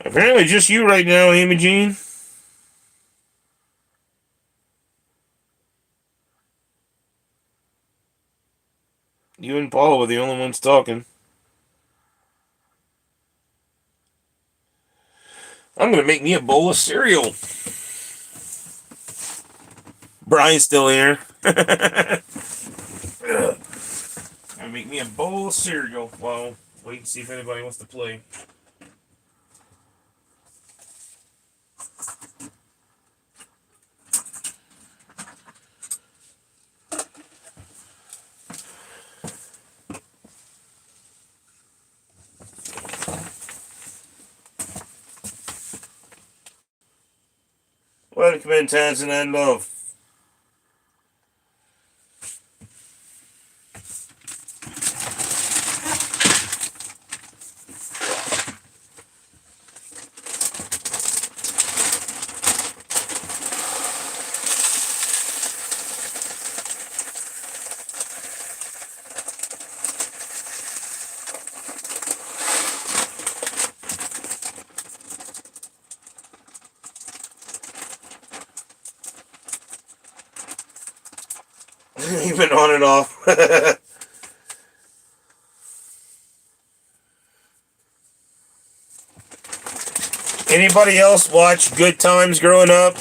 Apparently, just you right now, Imogene. You and Paul were the only ones talking. I'm gonna make me a bowl of cereal. Brian's still here. Gonna make me a bowl of cereal. Well, wait and see if anybody wants to play. Welcome in, Tanzan and Love. You've been on and off. Anybody else watch Good Times growing up?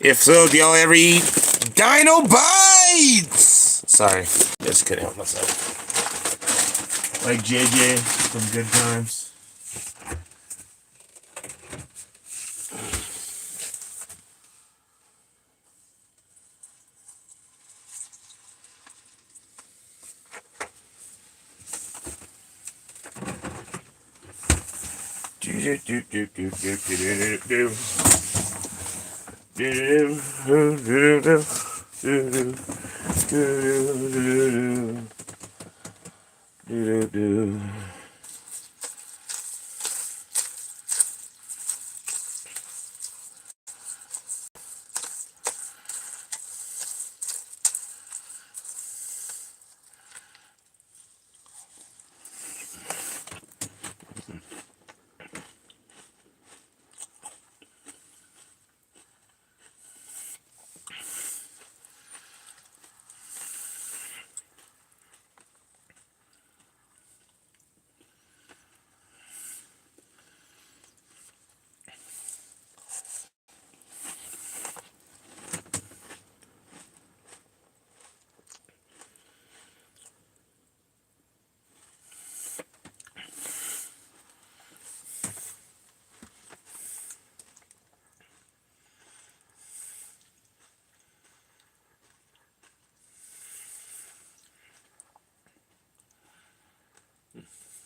If so, do y'all ever eat Dino Bites? Sorry, just couldn't help myself. Like JJ from Good Times.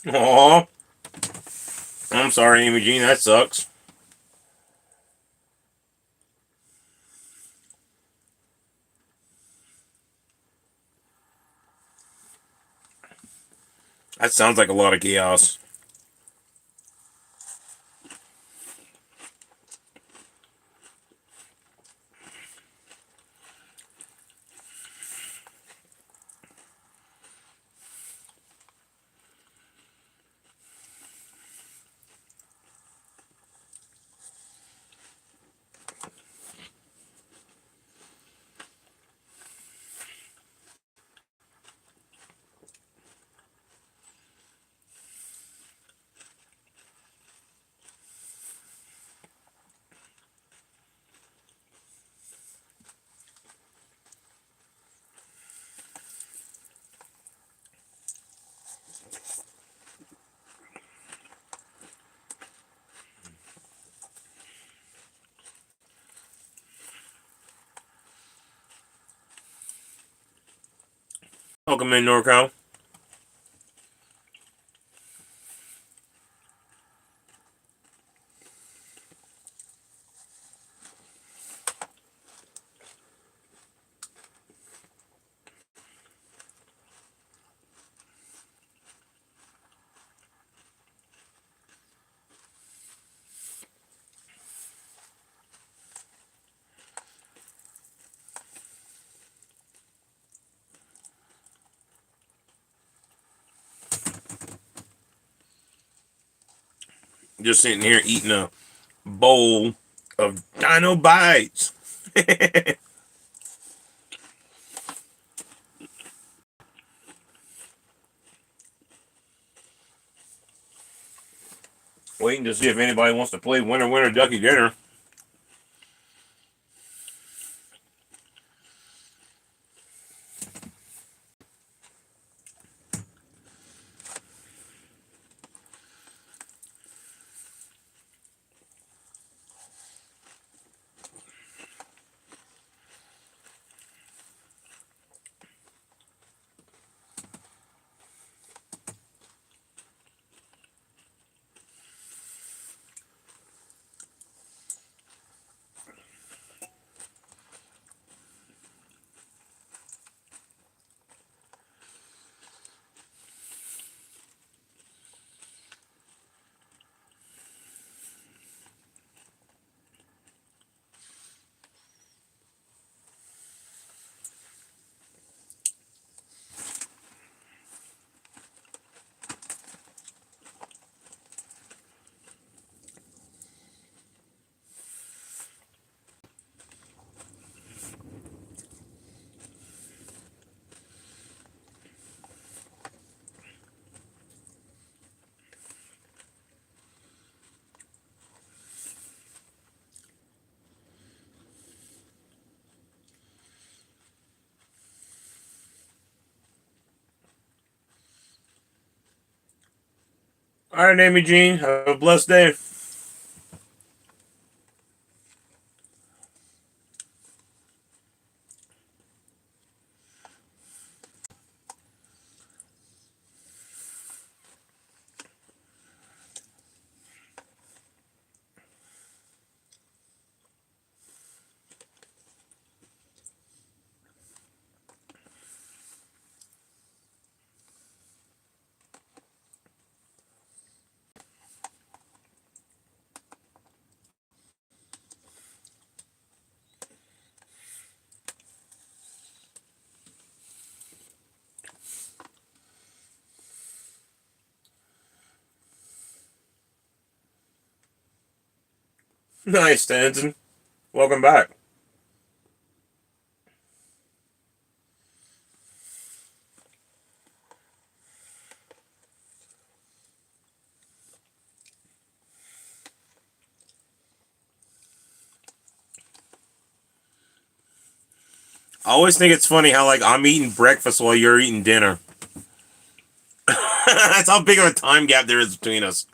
Aw, I'm sorry, Amy Jean. That sucks. That sounds like a lot of chaos. Welcome in, NorCal. Just sitting here eating a bowl of Dino Bites. Waiting to see if anybody wants to play Winner Winner Ducky Dinner. All right, Amy Jean. Have a blessed day. Nice, Stanton. Welcome back. I always think it's funny how like I'm eating breakfast while you're eating dinner. That's how big of a time gap there is between us.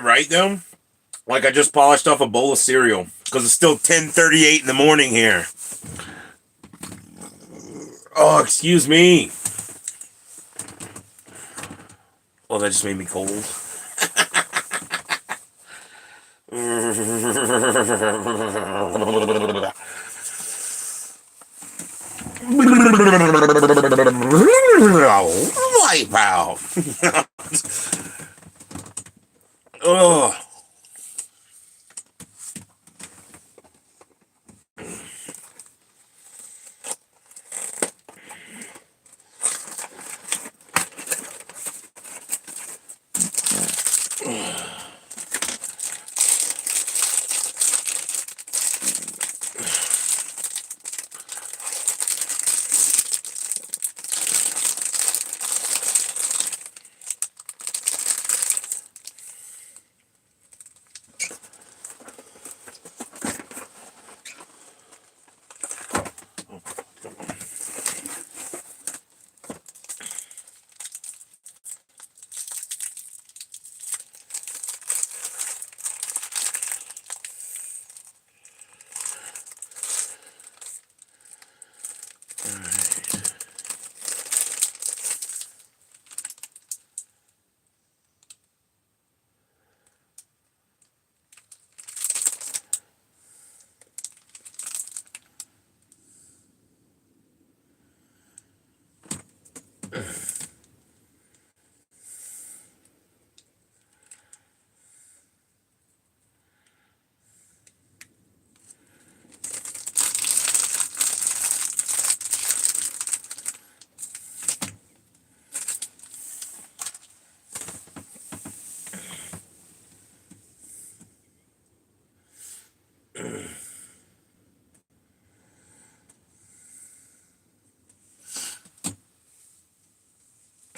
Right though? Like I just polished off a bowl of cereal because it's still 10:38 in the morning here. Oh, excuse me. Oh, that just made me cold. Wipe out. Oh.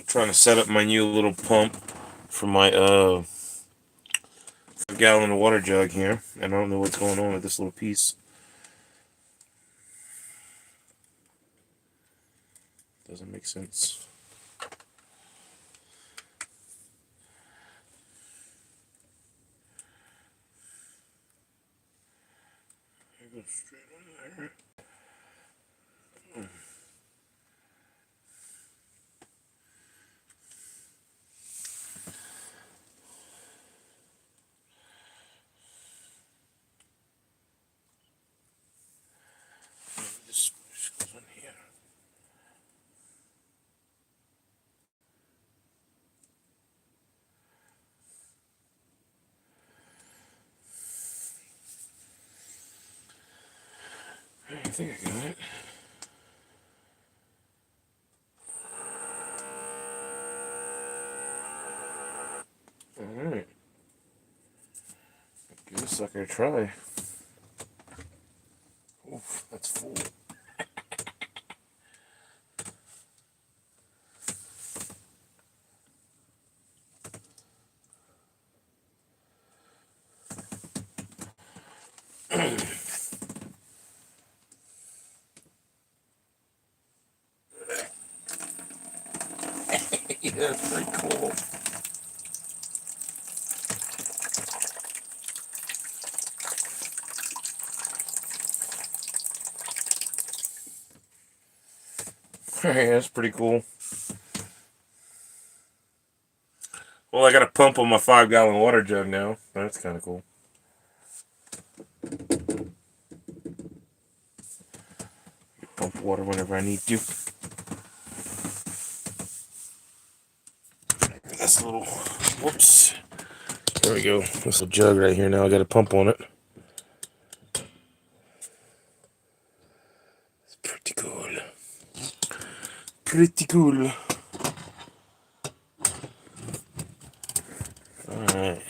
Trying to set up my new little pump for my 5-gallon water jug here, and I don't know what's going on with this little piece. Doesn't make sense. Go straight on there. This goes on here. I think I got it. Alright. Guess I could try. Oof, that's full. Yeah, that's pretty cool. Alright, that's pretty cool. Well, I got a pump on my 5-gallon water jug now. That's kind of cool. Pump water whenever I need to. This little, whoops. There we go. This little jug right here now. I got a pump on it. It's pretty cool. Pretty cool. Alright.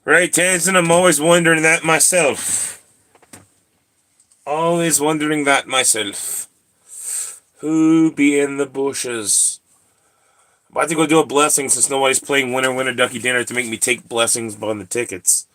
Right, Tansen, I'm always wondering that myself. Always wondering that myself. Who be in the bushes? I'm about to go do a blessing since nobody's playing Winner Ducky Dinner to make me take blessings on the tickets.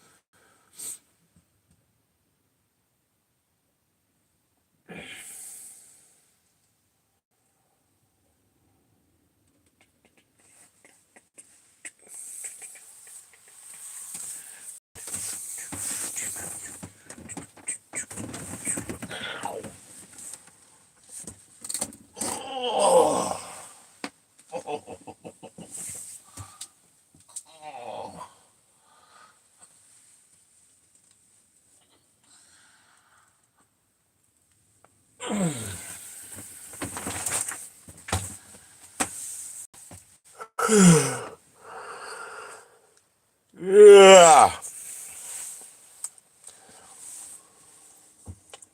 Yeah.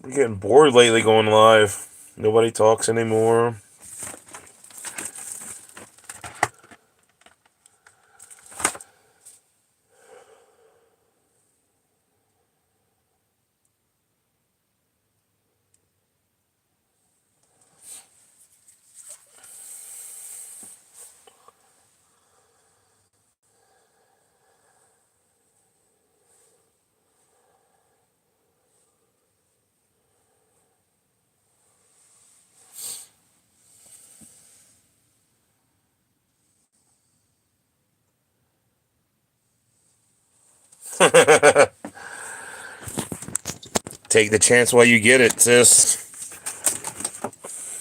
I'm getting bored lately going live. Nobody talks anymore. Take the chance while you get it, sis.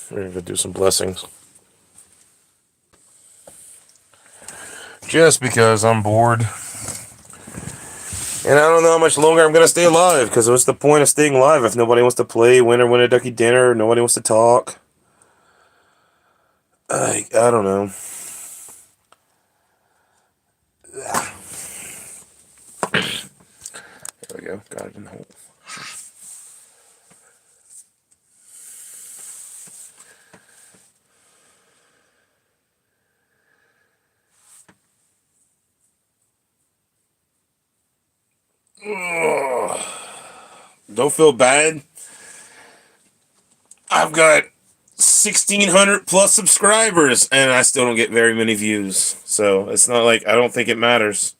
We're gonna do some blessings. Just because I'm bored. And I don't know how much longer I'm gonna stay alive, because what's the point of staying alive if nobody wants to play Winner Ducky Dinner, nobody wants to talk? I don't know. There we go. Got it in the hole. Don't feel bad. I've got 1,600 plus subscribers, and I still don't get very many views. So it's not like I don't think it matters.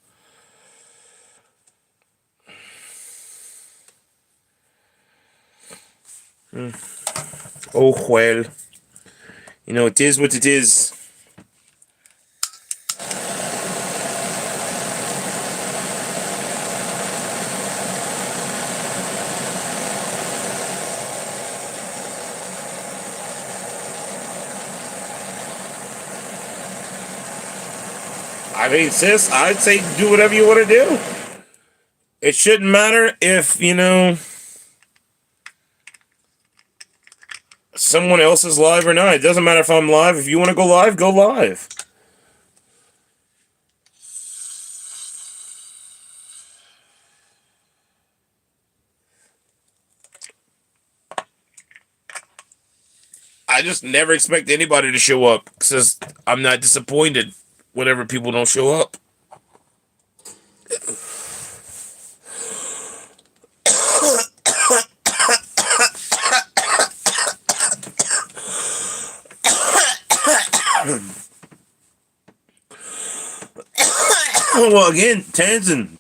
Oh well, it is what it is. I mean, sis, I'd say do whatever you want to do. It shouldn't matter if someone else is live or not. It doesn't matter if I'm live. If you want to go live, go live. I just never expect anybody to show up because I'm not disappointed whenever people don't show up. Well, again, Tanzan,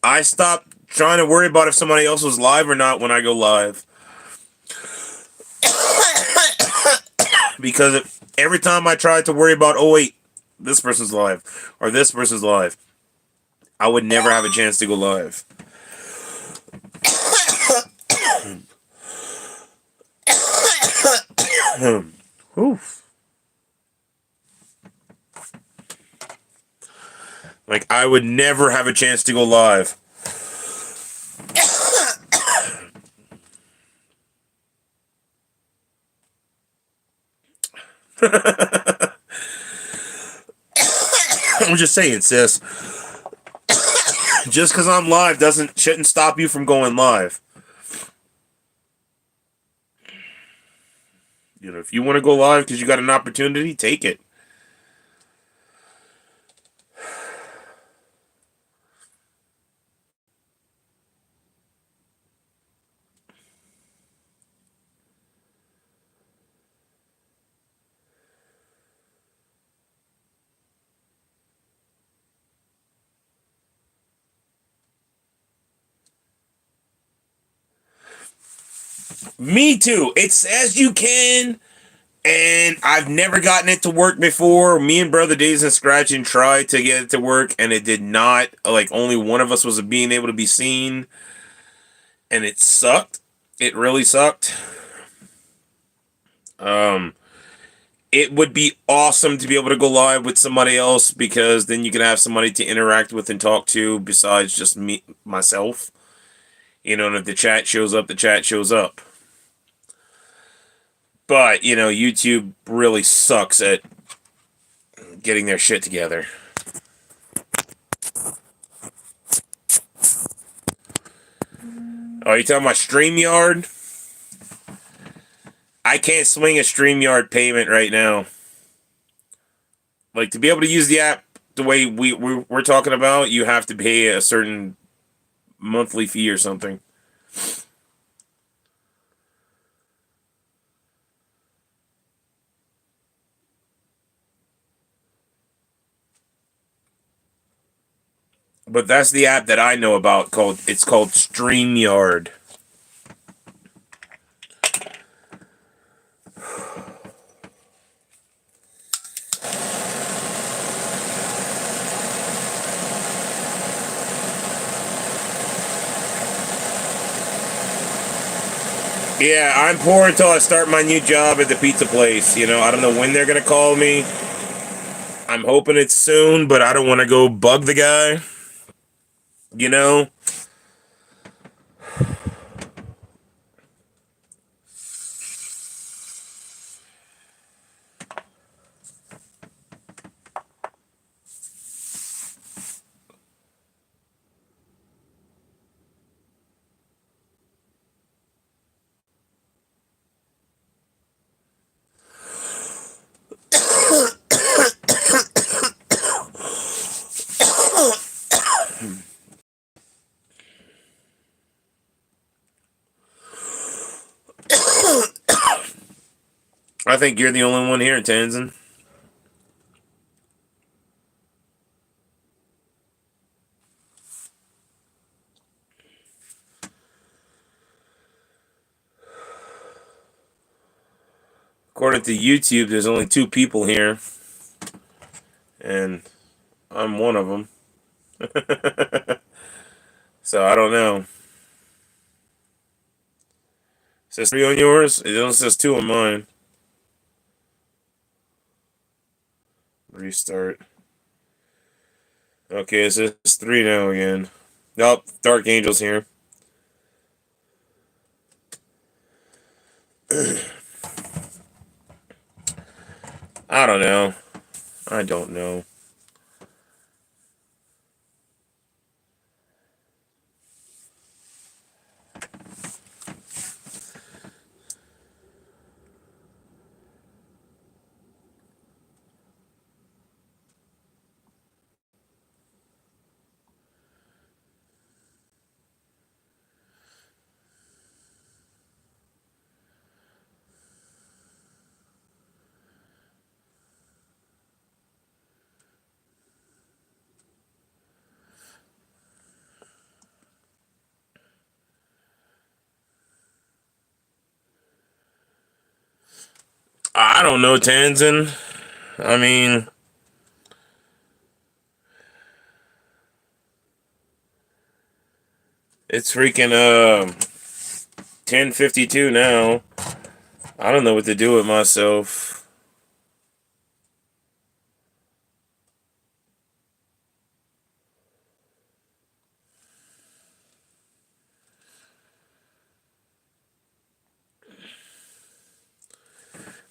I stopped trying to worry about if somebody else was live or not when I go live. Because every time I tried to worry about, oh wait, this person's live, or this person's live, I would never have a chance to go live. Oof. Like, I would never have a chance to go live. I'm just saying, sis. Just because I'm live shouldn't stop you from going live. If you want to go live because you got an opportunity, take it. Me too. It says you can, and I've never gotten it to work before. Me and Brother Days and Scratching tried to get it to work, and it did not. Like, only one of us was being able to be seen, and it sucked. It really sucked. Um, it would be awesome to be able to go live with somebody else because then you can have somebody to interact with and talk to besides just me myself. You know, and if the chat shows up, the chat shows up. But, you know, YouTube really sucks at getting their shit together. Oh, you talking about StreamYard? I can't swing a StreamYard payment right now. Like, to be able to use the app the way we're talking about, you have to pay a certain monthly fee or something. But that's the app that I know about it's called StreamYard. Yeah, I'm poor until I start my new job at the pizza place. You know, I don't know when they're gonna call me. I'm hoping it's soon, but I don't want to go bug the guy. You know? I think you're the only one here, Tanzan. According to YouTube, there's only 2 people here, and I'm one of them. So I don't know. It says 3 on yours. It only says 2 on mine. Restart. Okay, it says 3 now again. Nope, Dark Angel's here. I don't know. I don't know. I don't know, Tanzan. I mean, it's freaking 10:52 now. I don't know what to do with myself.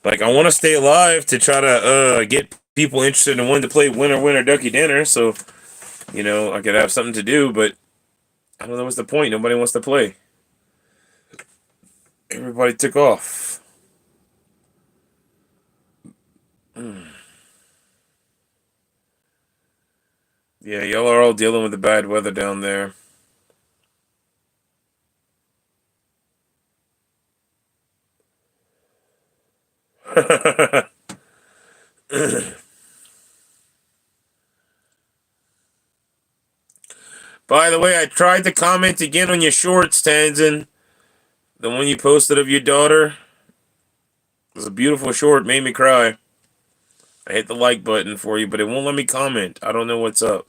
Like, I want to stay alive to try to get people interested in wanting to play Winner Winner Ducky Dinner, so you know I could have something to do. But I don't know what's the point. Nobody wants to play. Everybody took off. Yeah, y'all are all dealing with the bad weather down there. By the way, I tried to comment again on your shorts, Tanzan. The one you posted of your daughter was a beautiful short. Made me cry. I hit the like button for you, but it won't let me comment. I don't know what's up.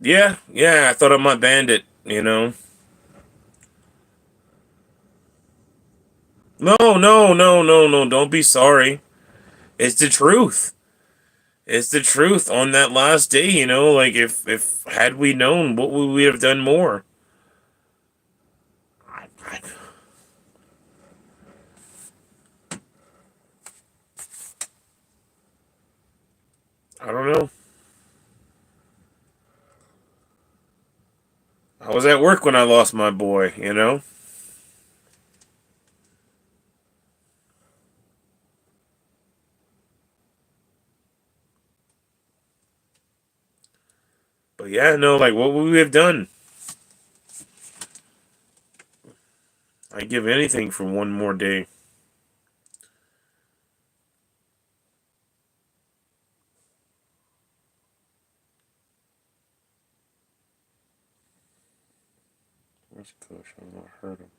Yeah, yeah, I thought I might ban it, you know. No, no, no, no, no, don't be sorry. It's the truth. It's the truth on that last day, you know, like if had we known, what would we have done more? I, I don't know. I was at work when I lost my boy, you know? But yeah, no, like what would we have done? I'd give anything for one more day. Where's Kush? I not heard him.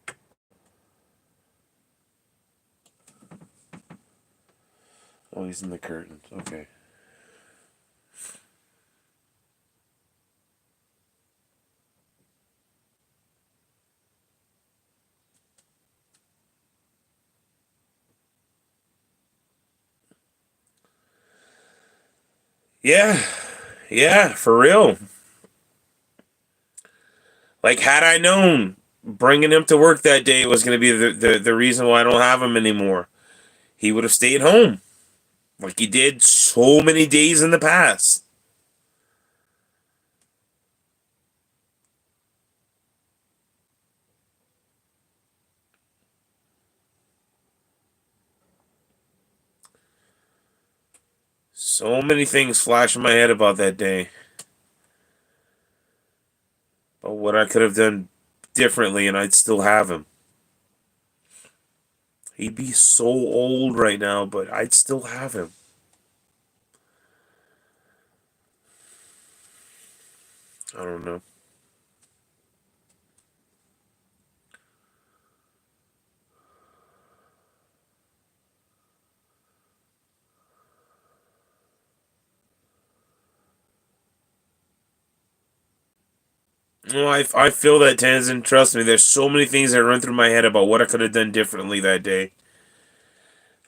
Oh, he's in the curtains. Okay. Yeah, yeah, for real. Like, had I known bringing him to work that day was going to be the reason why I don't have him anymore, he would have stayed home like he did so many days in the past. So many things flash in my head about that day. About what I could have done differently and I'd still have him. He'd be so old right now, but I'd still have him. I don't know. No, I feel that, Tanzan. Trust me, there's so many things that run through my head about what I could have done differently that day.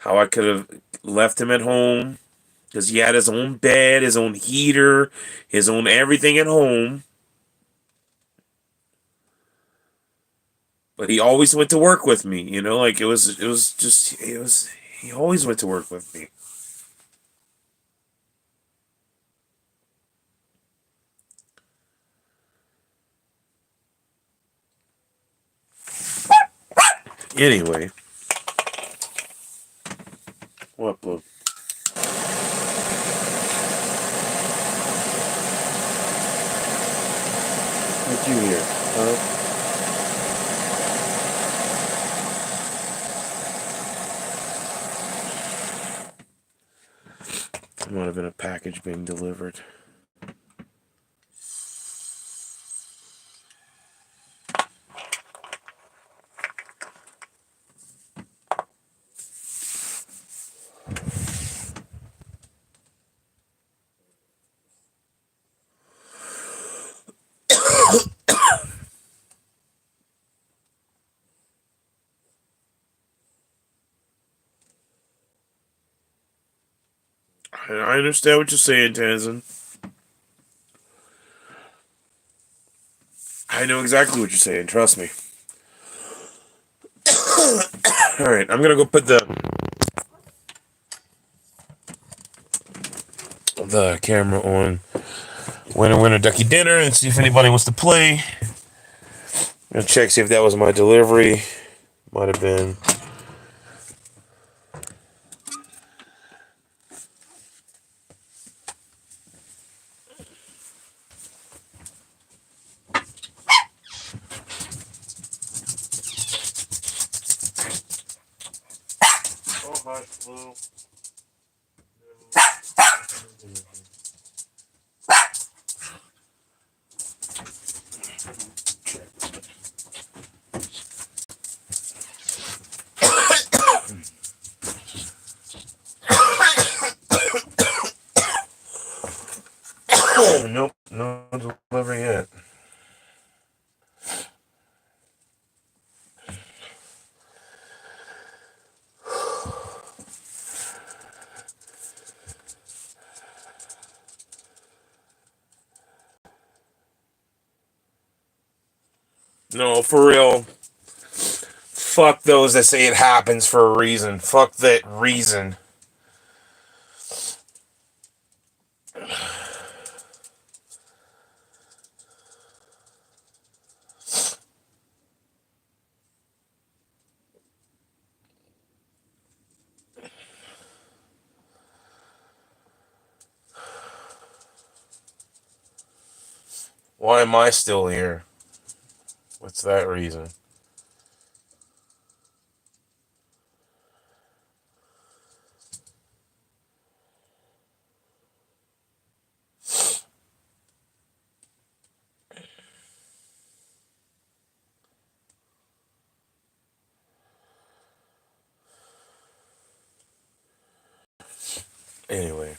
How I could have left him at home because he had his own bed, his own heater, his own everything at home. But he always went to work with me. You know, like he always went to work with me. Anyway, what, Blue? What'd you hear? Huh? It might have been a package being delivered. I understand what you're saying, Tanzan. I know exactly what you're saying. Trust me. All right, I'm gonna go put the camera on winner ducky dinner and see if anybody wants to play. I'm gonna check see if that was my delivery. Might have been. Nope, no delivery yet. No, for real. Fuck those that say it happens for a reason. Fuck that reason. Why am I still here? What's that reason? Anyway.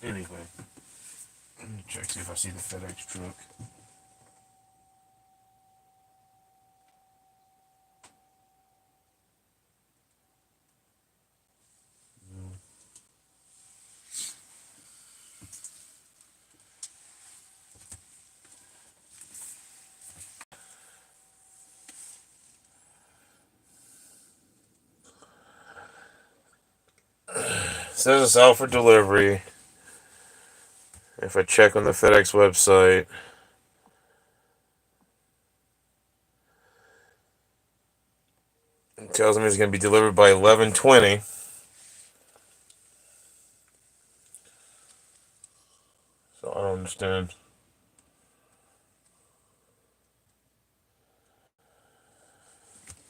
Anyway. Let me check, see if I see the FedEx truck. It says it's out for delivery. If I check on the FedEx website, it tells me it's going to be delivered by 11:20. So I don't understand.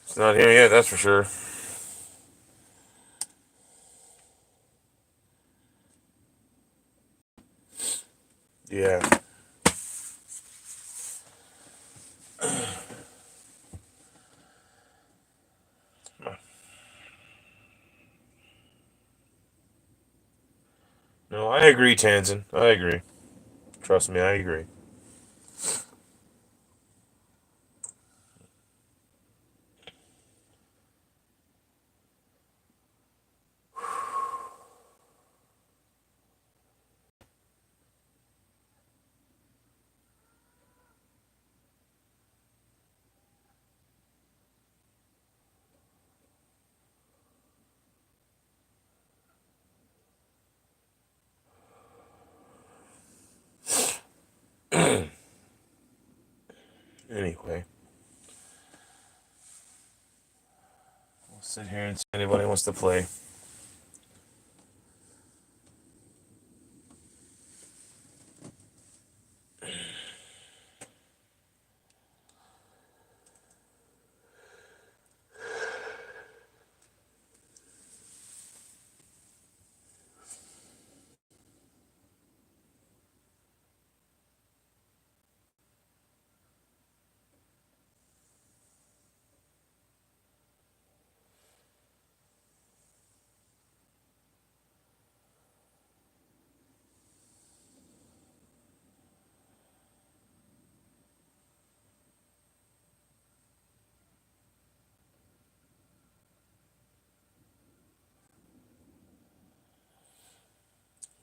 It's not here yet, that's for sure. Yeah. No, I agree, Tanzan. I agree. Trust me, I agree. Anyway, we'll sit here and see if anybody wants to play.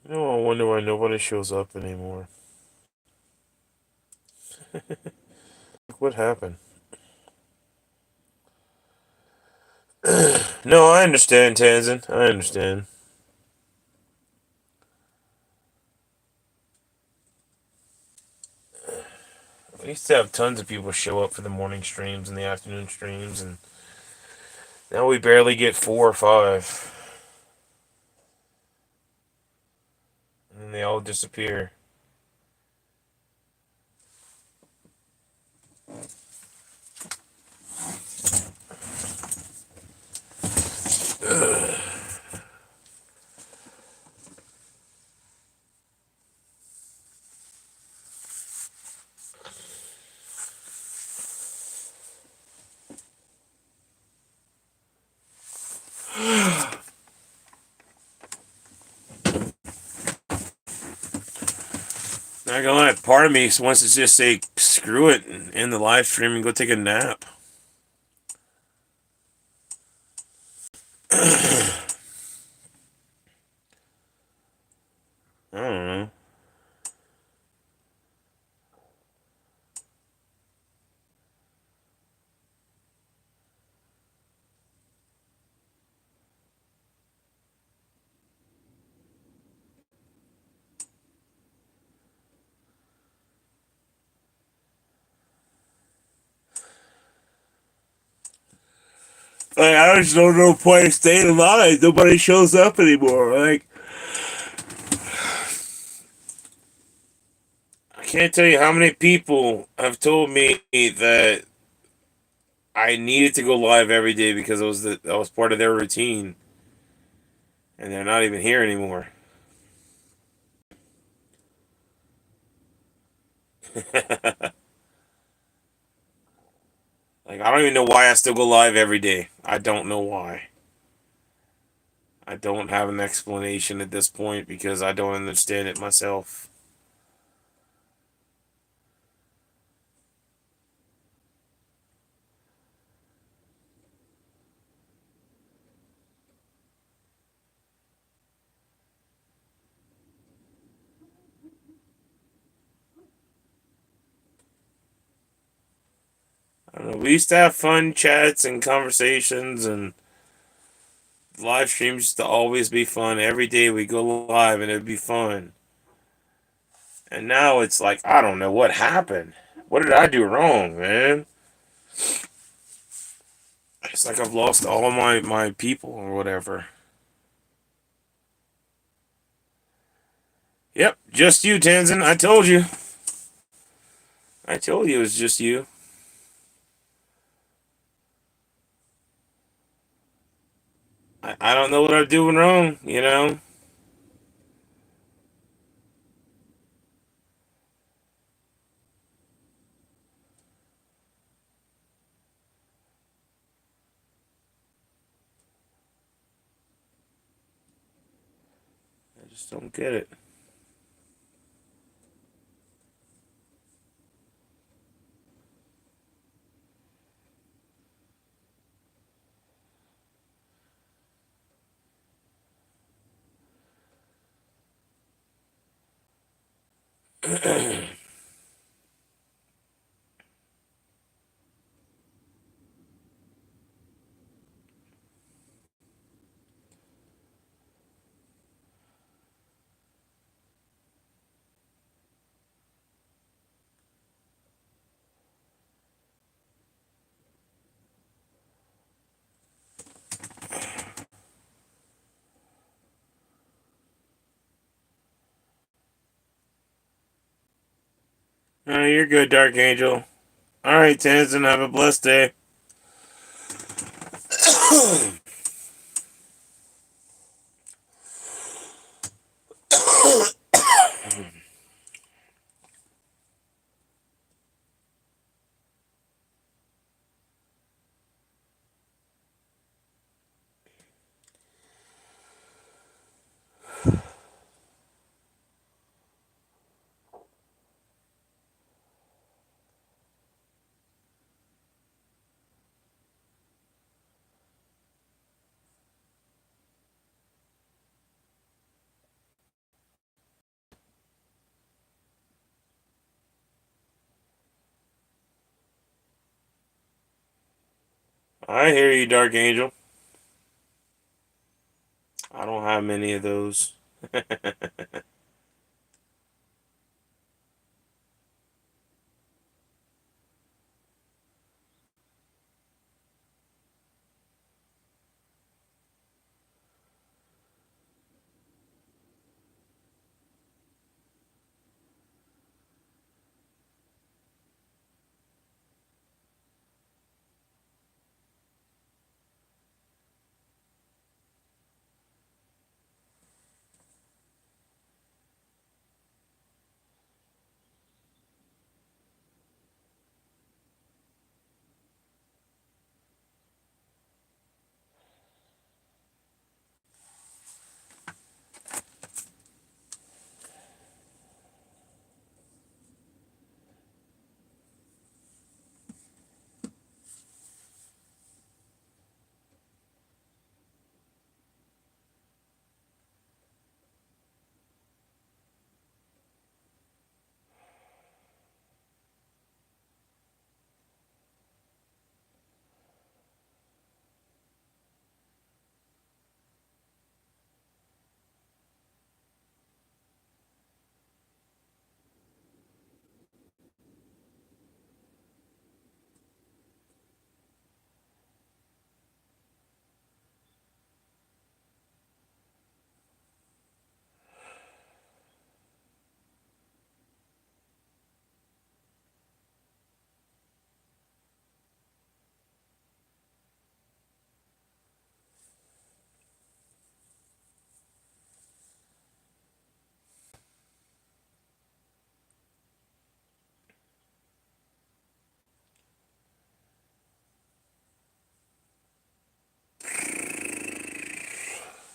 You know, I wonder why nobody shows up anymore. What happened? No, I understand, Tanzan. I understand. We used to have tons of people show up for the morning streams and the afternoon streams, and now we barely get 4 or 5, and then they all disappear. Not gonna lie, part of me wants to just say screw it and end the live stream and go take a nap. I don't know. Like, I just don't know point of staying alive. Nobody shows up anymore. Like, I can't tell you how many people have told me that I needed to go live every day because that was part of their routine, and they're not even here anymore. Like, I don't even know why I still go live every day. I don't know why. I don't have an explanation at this point because I don't understand it myself. I don't know. We used to have fun chats and conversations, and live streams used to always be fun. Every day we go live and it'd be fun. And now it's like, I don't know what happened. What did I do wrong, man? It's like I've lost all my people or whatever. Yep, just you, Tanzan. I told you. I told you it was just you. I don't know what I'm doing wrong, you know? I just don't get it. Oh, you're good, Dark Angel. All right, Tanzan, have a blessed day. I hear you, Dark Angel. I don't have many of those.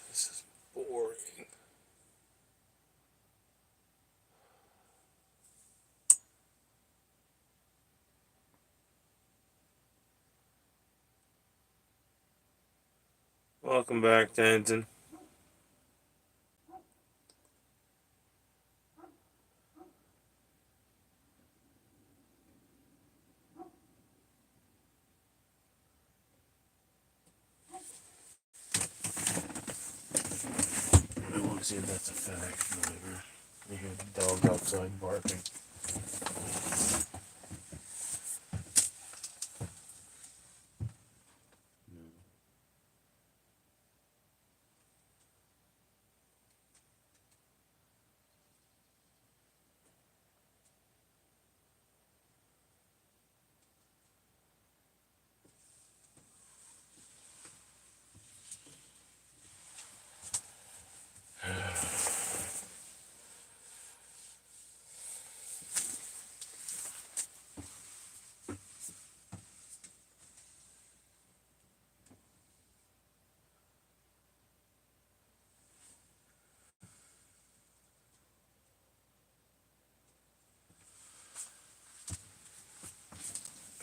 This is boring. Welcome back, Tanton. I want to see if that's a FedEx delivery. You hear the dog outside barking.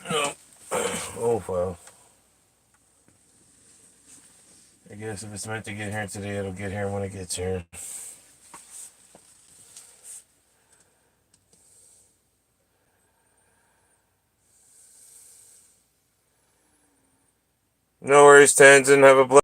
Oh, oh well. I guess if it's meant to get here today, it'll get here when it gets here. No worries, Tanton. Have a blessed.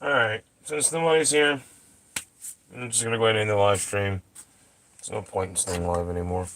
Alright, since nobody's here, I'm just gonna go ahead and end the live stream. There's no point in staying live anymore.